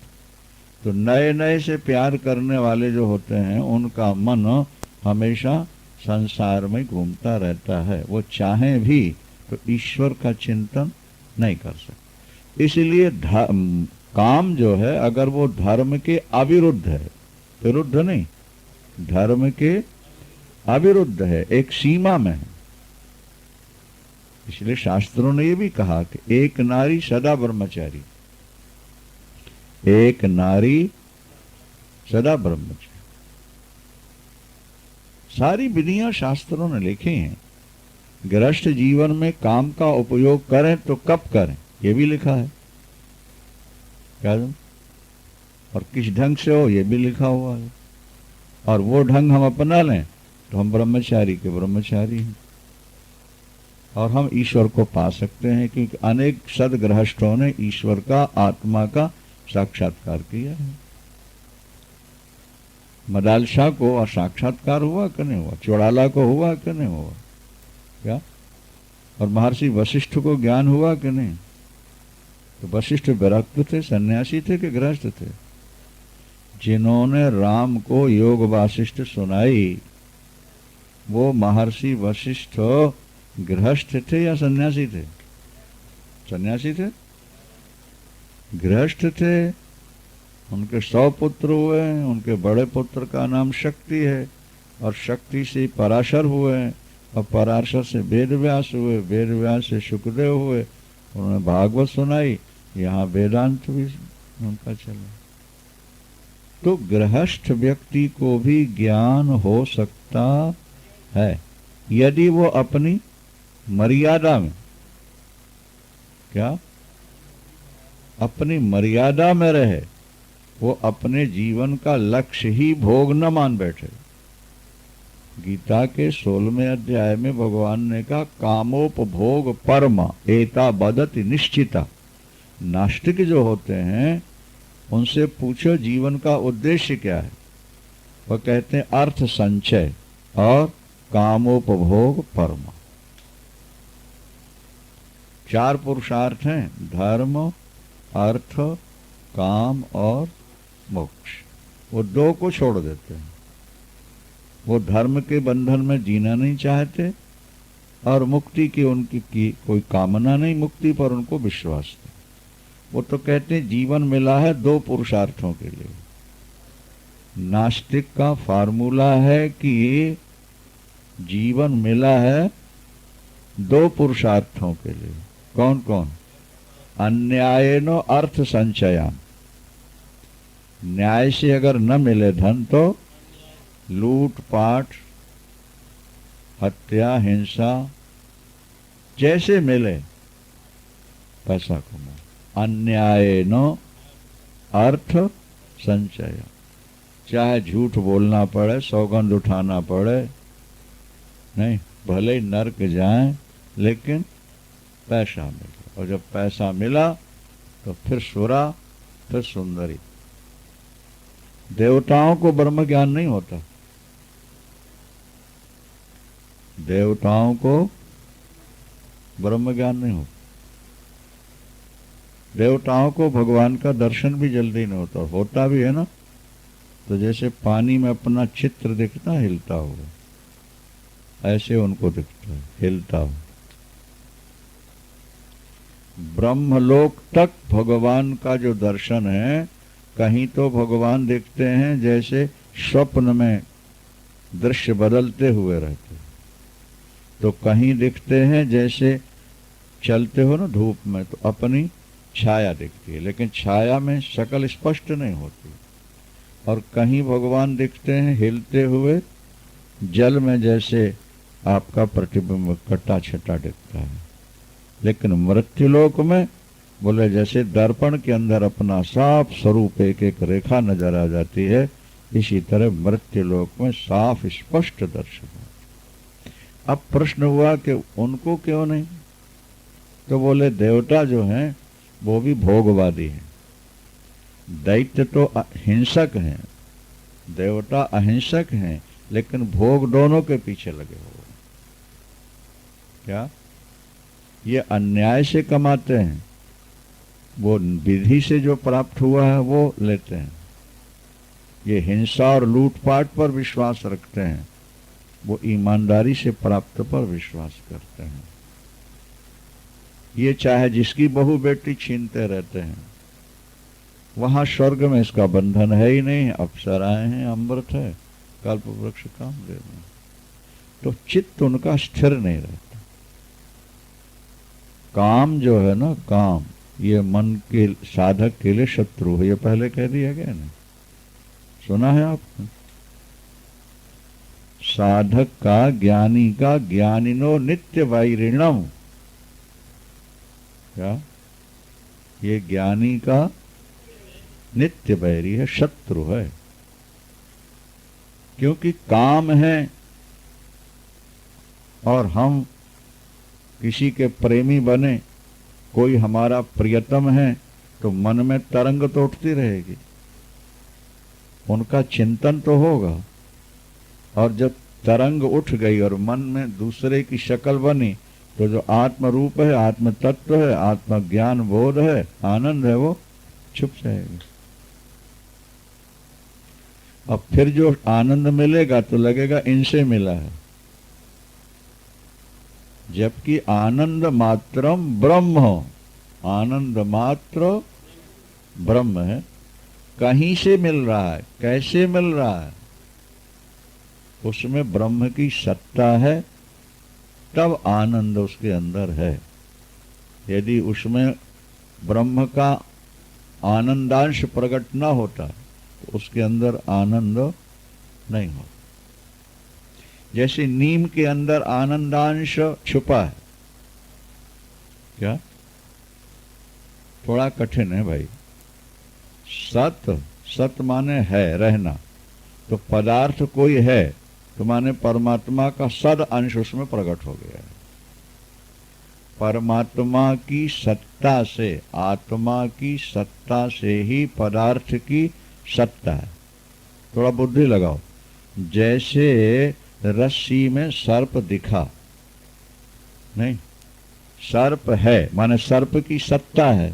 तो नए नए से प्यार करने वाले जो होते हैं उनका मन हमेशा संसार में घूमता रहता है, वो चाहें भी तो ईश्वर का चिंतन नहीं कर सकते। इसलिए काम जो है अगर वो धर्म के अविरुद्ध है, विरुद्ध नहीं, धर्म के अविरुद्ध है, एक सीमा में है, इसलिए शास्त्रों ने ये भी कहा कि एक नारी सदा ब्रह्मचारी, एक नारी सदा ब्रह्मचारी। सारी विधियां शास्त्रों ने लिखी हैं। गृहस्थ जीवन में काम का उपयोग करें तो कब करें ये भी लिखा है, क्या और किस ढंग से हो ये भी लिखा हुआ है। और वो ढंग हम अपना लें तो हम ब्रह्मचारी के ब्रह्मचारी हैं और हम ईश्वर को पा सकते हैं, क्योंकि अनेक सदगृहस्थों ने ईश्वर का, आत्मा का साक्षात्कार किया है। मदाल शाह को साक्षात्कार हुआ कि नहीं हुआ, चौड़ाला को हुआ कि नहीं हुआ, क्या? और महर्षि वशिष्ठ को ज्ञान हुआ कि नहीं? तो वशिष्ठ विरक्त थे, सन्यासी थे कि गृहस्थ थे? जिन्होंने राम को योग वासिष्ठ सुनाई वो महर्षि वशिष्ठ गृहस्थ थे या सन्यासी थे? सन्यासी थे, गृहस्थ थे। उनके 100 पुत्र हुए, उनके बड़े पुत्र का नाम शक्ति है और शक्ति से पराशर हुए और पराशर से वेद व्यास हुए, वेद व्यास से सुखदेव हुए, उन्होंने भागवत सुनाई, यहाँ वेदांत भी उनका चला। तो गृहस्थ व्यक्ति को भी ज्ञान हो सकता है यदि वो अपनी मर्यादा में, क्या अपनी मर्यादा में रहे, वो अपने जीवन का लक्ष्य ही भोग न मान बैठे। गीता के 16वें अध्याय में भगवान ने कहा कामोपभोग परमा एता बदति निश्चिता। नास्तिक जो होते हैं उनसे पूछो जीवन का उद्देश्य क्या है, वह कहते हैं अर्थ संचय और कामोपभोग परमा। 4 पुरुषार्थ हैं, धर्म, अर्थ, काम और मोक्ष। वो 2 को छोड़ देते हैं। वो धर्म के बंधन में जीना नहीं चाहते और मुक्ति की उनकी कोई कामना नहीं, मुक्ति पर उनको विश्वास नहीं। वो तो कहते हैं जीवन मिला है 2 पुरुषार्थों के लिए। नास्तिक का फार्मूला है कि जीवन मिला है 2 पुरुषार्थों के लिए। कौन कौन? अन्यायनो अर्थ संचयान, न्याय से अगर न मिले धन तो लूट पाट, हत्या, हिंसा, जैसे मिले पैसा कमाओ। अन्यायनो अर्थ संचय, चाहे झूठ बोलना पड़े, सौगंध उठाना पड़े, नहीं, भले ही नरक जाएं लेकिन पैसा मिले। और जब पैसा मिला तो फिर सुरा, फिर सुंदरी। देवताओं को ब्रह्म ज्ञान नहीं होता, देवताओं को ब्रह्म ज्ञान नहीं होता। देवताओं को भगवान का दर्शन भी जल्दी नहीं होता, होता भी है ना, तो जैसे पानी में अपना चित्र दिखता है हिलता हुआ, ऐसे उनको दिखता है हिलता हुआ। ब्रह्मलोक तक भगवान का जो दर्शन है, कहीं तो भगवान दिखते हैं जैसे स्वप्न में दृश्य बदलते हुए रहते, तो कहीं दिखते हैं जैसे चलते हो ना धूप में तो अपनी छाया दिखती है, लेकिन छाया में शक्ल स्पष्ट नहीं होती। और कहीं भगवान दिखते हैं हिलते हुए जल में, जैसे आपका प्रतिबिंब कटा छटा दिखता है। लेकिन मृत्युलोक में बोले जैसे दर्पण के अंदर अपना साफ स्वरूप एक एक रेखा नजर आ जाती है, इसी तरह मृत्युलोक में साफ स्पष्ट दर्शन है। अब प्रश्न हुआ कि उनको क्यों नहीं? तो बोले देवता जो हैं वो भी भोगवादी हैं, दैत्य तो हिंसक हैं, देवता अहिंसक हैं, लेकिन भोग दोनों के पीछे लगे हुए। क्या ये अन्याय से कमाते हैं वो विधि से जो प्राप्त हुआ है वो लेते हैं। ये हिंसा और लूटपाट पर विश्वास रखते हैं, वो ईमानदारी से प्राप्त पर विश्वास करते हैं। ये चाहे जिसकी बहू बेटी छीनते रहते हैं, वहां स्वर्ग में इसका बंधन है ही नहीं। अप्सराएं हैं, अमृत है, कल्प वृक्ष कामदेव में, तो चित्त उनका स्थिर नहीं रहता। काम जो है ना, काम, ये मन के साधक के लिए शत्रु है। ये पहले कह दिया गया ना, सुना है आपने? साधक का, ज्ञानी का, ज्ञानिनो नित्य वैरिणम। क्या? ये ज्ञानी का नित्य वैरी है, शत्रु है। क्योंकि काम है और हम किसी के प्रेमी बने, कोई हमारा प्रियतम है, तो मन में तरंग तो उठती रहेगी, उनका चिंतन तो होगा। और जब तरंग उठ गई और मन में दूसरे की शक्ल बनी, तो जो आत्म रूप है, आत्म तत्व है, आत्म ज्ञान बोध है, आनंद है, वो छुप जाएगा। अब फिर जो आनंद मिलेगा तो लगेगा इनसे मिला है, जबकि आनंद मात्रम ब्रह्म हो, आनंद मात्र ब्रह्म है। कहीं से मिल रहा है, कैसे मिल रहा है? उसमें ब्रह्म की सत्ता है, तब आनंद उसके अंदर है। यदि उसमें ब्रह्म का आनंदांश प्रकट न होता तो उसके अंदर आनंद नहीं होता। जैसे नीम के अंदर आनंदांश छुपा है। क्या? थोड़ा कठिन है भाई। सत माने है, रहना। तो पदार्थ कोई है तो माने परमात्मा का सद अंश उसमें प्रकट हो गया है। परमात्मा की सत्ता से, आत्मा की सत्ता से ही पदार्थ की सत्ता है। थोड़ा बुद्धि लगाओ। जैसे रस्सी में सर्प दिखा नहीं, सर्प है माने सर्प की सत्ता है,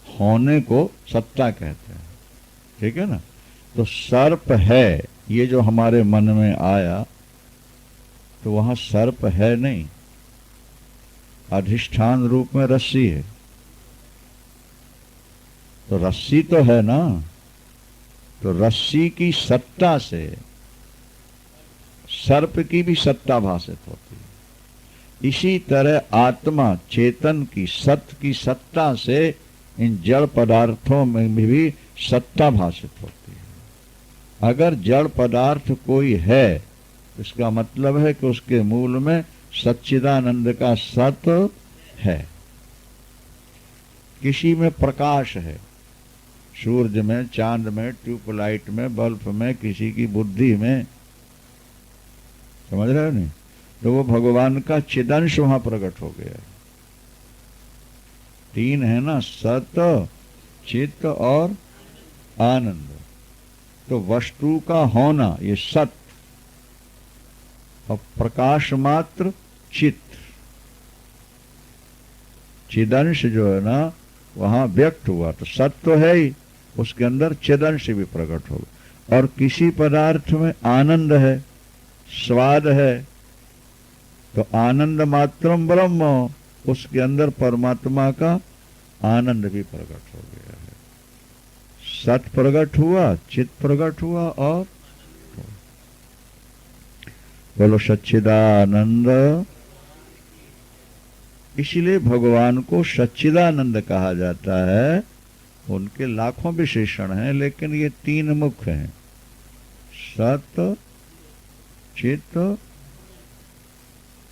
होने को सत्ता कहते हैं, ठीक है ना। तो सर्प है, ये जो हमारे मन में आया, तो वहां सर्प है नहीं, अधिष्ठान रूप में रस्सी है। तो रस्सी तो है ना, तो रस्सी की सत्ता से सर्प की भी सत्ता भाषित होती है। इसी तरह आत्मा, चेतन की, सत्य की सत्ता से इन जड़ पदार्थों में भी सत्ता भाषित होती है। अगर जड़ पदार्थ कोई है, इसका मतलब है कि उसके मूल में सच्चिदानंद का सत्य है। किसी में प्रकाश है, सूरज में, चांद में, ट्यूबलाइट में, बल्ब में, किसी की बुद्धि में, समझ रहे हो नहीं? तो वो भगवान का चिदंश वहां प्रकट हो गया। तीन है ना, सत, चित्त और आनंद। तो वस्तु का होना ये सत, और प्रकाश मात्र चित्त। चिदंश जो है ना वहां व्यक्त हुआ, तो सत्य तो है ही, उसके अंदर चिदंश भी प्रकट होगा। और किसी पदार्थ में आनंद है, स्वाद है, तो आनंद मात्रम ब्रह्म, उसके अंदर परमात्मा का आनंद भी प्रकट हो गया है। सत प्रकट हुआ, चित प्रकट हुआ, और बोलो सच्चिदानंद। इसलिए भगवान को सच्चिदानंद कहा जाता है। उनके लाखों विशेषण हैं, लेकिन ये तीन मुख्य हैं, सत, चित।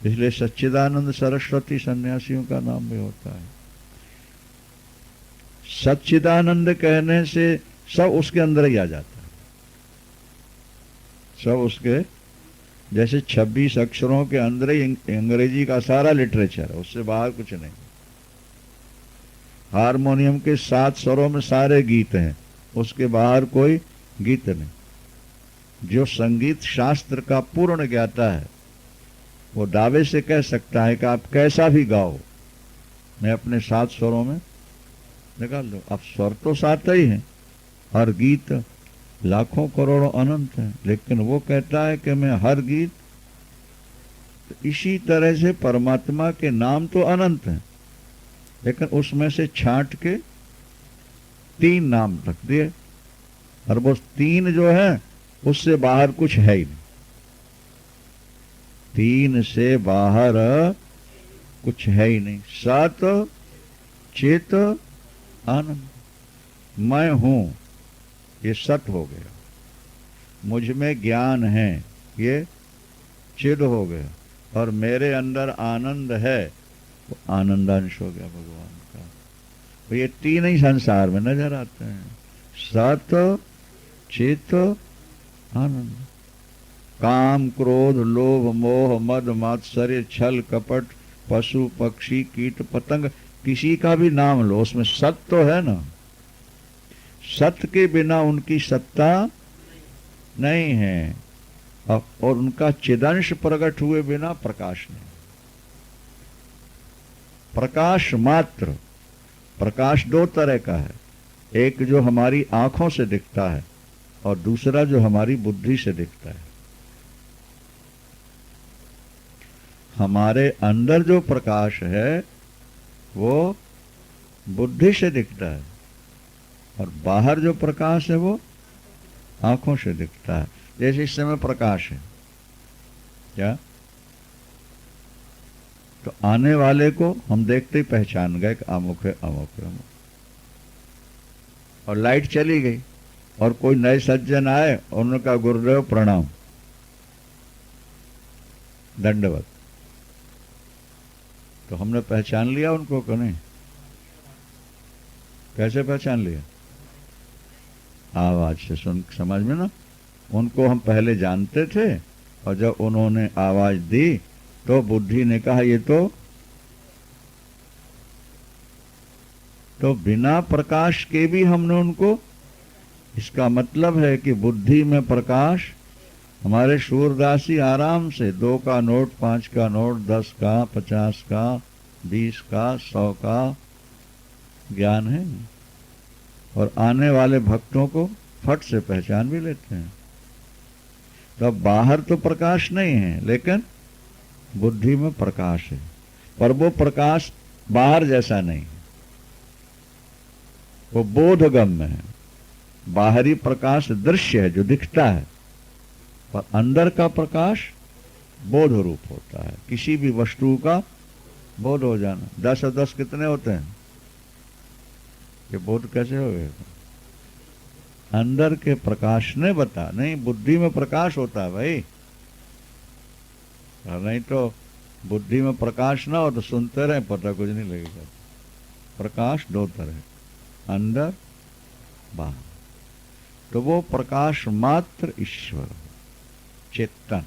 इसलिए सच्चिदानंद सरस्वती सन्यासियों का नाम भी होता है। सच्चिदानंद कहने से सब उसके अंदर ही आ जाता है, सब उसके, जैसे 26 अक्षरों के अंदर ही अंग्रेजी का सारा लिटरेचर है, उससे बाहर कुछ नहीं। हारमोनियम के 7 स्वरों में सारे गीत हैं, उसके बाहर कोई गीत नहीं। जो संगीत शास्त्र का पूर्ण ज्ञाता है, वो दावे से कह सकता है कि आप कैसा भी गाओ, मैं अपने 7 स्वरों में निकाल लो। अब स्वर तो सात ही है, हर गीत लाखों करोड़ों अनंत है, लेकिन वो कहता है कि मैं हर गीत। तो इसी तरह से परमात्मा के नाम तो अनंत हैं, लेकिन उसमें से छांट के तीन नाम रख दिए, और वो तीन जो है उससे बाहर कुछ है ही नहीं। तीन से बाहर कुछ है ही नहीं। सत चित आनंद। मैं हूं, ये सत हो गया। मुझ में ज्ञान है, ये चिद हो गया। और मेरे अंदर आनंद है, तो आनंदांश हो गया भगवान का। तो ये तीन ही संसार में नजर आते हैं, सत चित आनंद। काम क्रोध लोभ मोह मद मात्सर्य छल कपट पशु पक्षी कीट पतंग, किसी का भी नाम लो, उसमें सत तो है ना। सत्य के बिना उनकी सत्ता नहीं है, और उनका चिदंश प्रकट हुए बिना प्रकाश नहीं। प्रकाश मात्र। प्रकाश दो तरह का है, एक जो हमारी आंखों से दिखता है और दूसरा जो हमारी बुद्धि से दिखता है। हमारे अंदर जो प्रकाश है वो बुद्धि से दिखता है, और बाहर जो प्रकाश है वो आंखों से दिखता है। जैसे इस समय प्रकाश है क्या, तो आने वाले को हम देखते ही पहचान गए कि अमुक है अमुक है अमुक। और लाइट चली गई और कोई नए सज्जन आए, उनका गुरुदेव प्रणाम दंडवत, तो हमने पहचान लिया उनको कि नहीं? कैसे पहचान लिया? आवाज से सुन समझ में ना। उनको हम पहले जानते थे, और जब उन्होंने आवाज दी तो बुद्धि ने कहा ये तो बिना प्रकाश के भी हमने उनको। इसका मतलब है कि बुद्धि में प्रकाश। हमारे सूरदासी आराम से 2 का नोट, 5 का नोट, 10 का, 50 का, 20 का, 100 का ज्ञान है, और आने वाले भक्तों को फट से पहचान भी लेते हैं। तो बाहर तो प्रकाश नहीं है, लेकिन बुद्धि में प्रकाश है, पर वो प्रकाश बाहर जैसा नहीं है, वो बोधगम्य है। बाहरी प्रकाश दृश्य है जो दिखता है, पर अंदर का प्रकाश बोध रूप होता है। किसी भी वस्तु का बोध हो जाना। 10 और 10 कितने होते हैं? ये बोध कैसे हो गया? अंदर के प्रकाश ने बता। नहीं, बुद्धि में प्रकाश होता है भाई, नहीं तो बुद्धि में प्रकाश ना हो तो सुनते रहे, पता कुछ नहीं लगेगा। प्रकाश दो तरह, अंदर बाहर। तो वो प्रकाश मात्र ईश्वर, चेतन।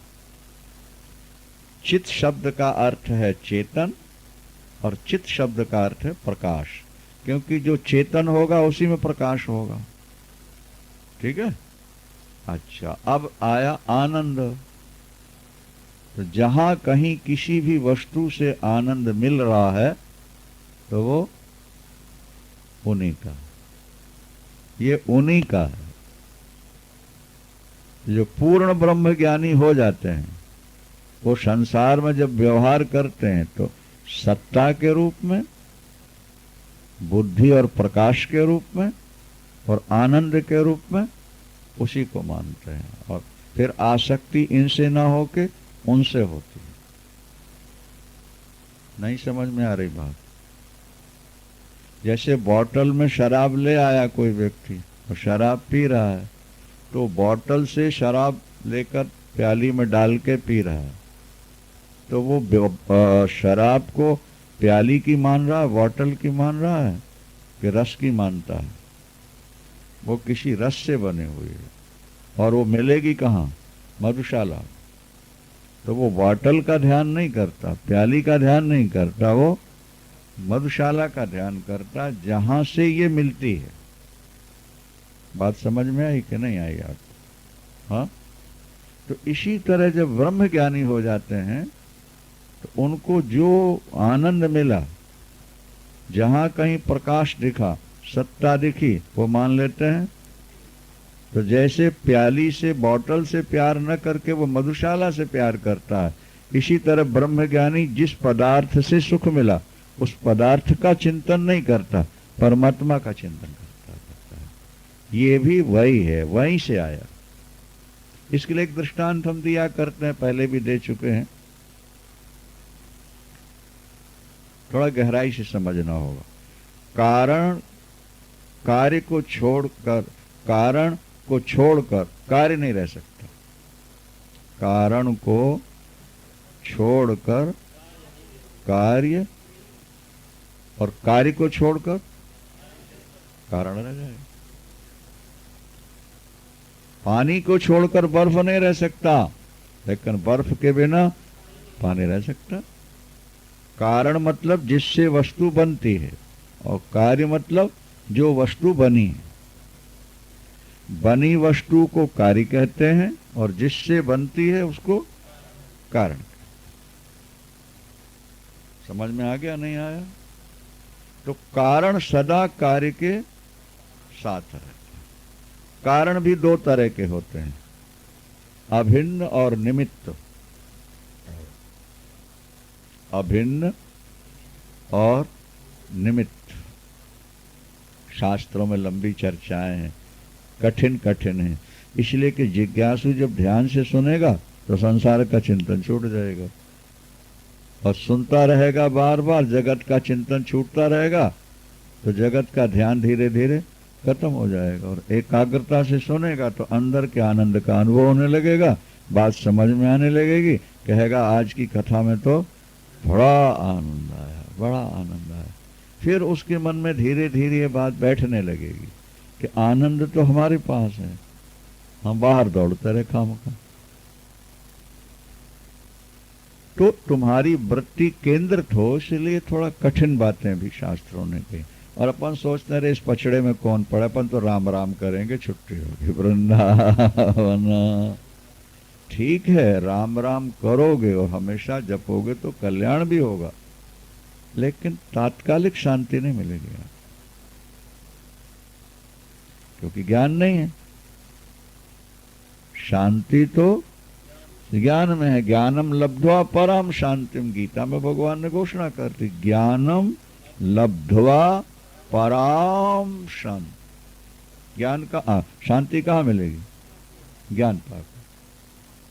चित शब्द का अर्थ है चेतन, और चित शब्द का अर्थ है प्रकाश, क्योंकि जो चेतन होगा उसी में प्रकाश होगा। ठीक है। अच्छा, अब आया आनंद। तो जहां कहीं किसी भी वस्तु से आनंद मिल रहा है तो वो उन्हीं का, ये उन्हीं का है। जो पूर्ण ब्रह्म ज्ञानी हो जाते हैं, वो संसार में जब व्यवहार करते हैं तो सत्ता के रूप में, बुद्धि और प्रकाश के रूप में, और आनंद के रूप में उसी को मानते हैं। और फिर आसक्ति इनसे ना होके उनसे होती है। नहीं समझ में आ रही बात? जैसे बोतल में शराब ले आया कोई व्यक्ति और शराब पी रहा है, तो बोतल से शराब लेकर प्याली में डाल के पी रहा है, तो वो शराब को प्याली की मान रहा है, बोतल की मान रहा है कि रस की मानता है? वो किसी रस से बने हुए है, और वो मिलेगी कहाँ? मधुशाला। तो वो बोतल का ध्यान नहीं करता, प्याली का ध्यान नहीं करता, वो मधुशाला का ध्यान करता, जहां से ये मिलती है। बात समझ में आई कि नहीं आई आपको? हाँ। तो इसी तरह जब ब्रह्म ज्ञानी हो जाते हैं तो उनको जो आनंद मिला, जहां कहीं प्रकाश दिखा, सत्ता दिखी वो मान लेते हैं। तो जैसे प्याली से बॉटल से प्यार न करके वो मधुशाला से प्यार करता है, इसी तरह ब्रह्मज्ञानी जिस पदार्थ से सुख मिला उस पदार्थ का चिंतन नहीं करता, परमात्मा का चिंतन करता है। ये भी वही है, वहीं से आया। इसके लिए एक दृष्टांत हम दिया करते हैं, पहले भी दे चुके हैं, थोड़ा गहराई से समझना होगा। कारण कार्य को छोड़कर, कारण को छोड़कर कार्य नहीं रह सकता। कारण को छोड़कर कार्य, और कार्य को छोड़कर कारण रह जाएगा। पानी को छोड़कर बर्फ नहीं रह सकता, लेकिन बर्फ के बिना पानी रह सकता। कारण मतलब जिससे वस्तु बनती है, और कार्य मतलब जो वस्तु बनी है। बनी वस्तु को कार्य कहते हैं और जिससे बनती है उसको कारण। समझ में आ गया नहीं आया? तो कारण सदा कार्य के साथ है। कारण भी दो तरह के होते हैं, अभिन्न और निमित्त। अभिन्न और निमित्त। शास्त्रों में लंबी चर्चाएं हैं, कठिन कठिन है, इसलिए कि जिज्ञासु जब ध्यान से सुनेगा तो संसार का चिंतन छूट जाएगा, और सुनता रहेगा बार बार, जगत का चिंतन छूटता रहेगा तो जगत का ध्यान धीरे धीरे खत्म हो जाएगा। और एकाग्रता से सुनेगा तो अंदर के आनंद का अनुभव होने लगेगा, बात समझ में आने लगेगी, कहेगा आज की कथा में तो बड़ा आनंद आया, बड़ा आनंद आया। फिर उसके मन में धीरे धीरे ये बात बैठने लगेगी कि आनंद तो हमारे पास है, हम बाहर दौड़ते रहे खामखा। तो तुम्हारी वृत्ति केंद्रित हो, इसलिए थोड़ा कठिन बातें भी शास्त्रों ने कही। और अपन सोचते रहे इस पछड़े में कौन पड़े, अपन तो राम राम करेंगे, छुट्टी होगी वृंदावन। ठीक है, राम राम करोगे और हमेशा जपोगे तो कल्याण भी होगा, लेकिन तात्कालिक शांति नहीं मिलेगी, क्योंकि ज्ञान नहीं है। शांति तो ज्ञान में है। ज्ञानम लब्ध्वा परम शांतिम, गीता में भगवान ने घोषणा कर दी, ज्ञानम लब्ध्वा परम शांति। ज्ञान का शांति कहाँ मिलेगी? ज्ञान पाकर।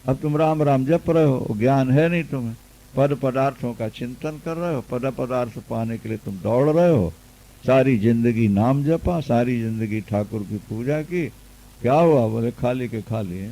अब तुम राम राम जप रहे हो, ज्ञान है नहीं तुम्हें, पद पदार्थों का चिंतन कर रहे हो, पद पदार्थ पाने के लिए तुम दौड़ रहे हो, सारी जिंदगी नाम जपा, सारी जिंदगी ठाकुर की पूजा की, क्या हुआ? बोले खाली के खाली है।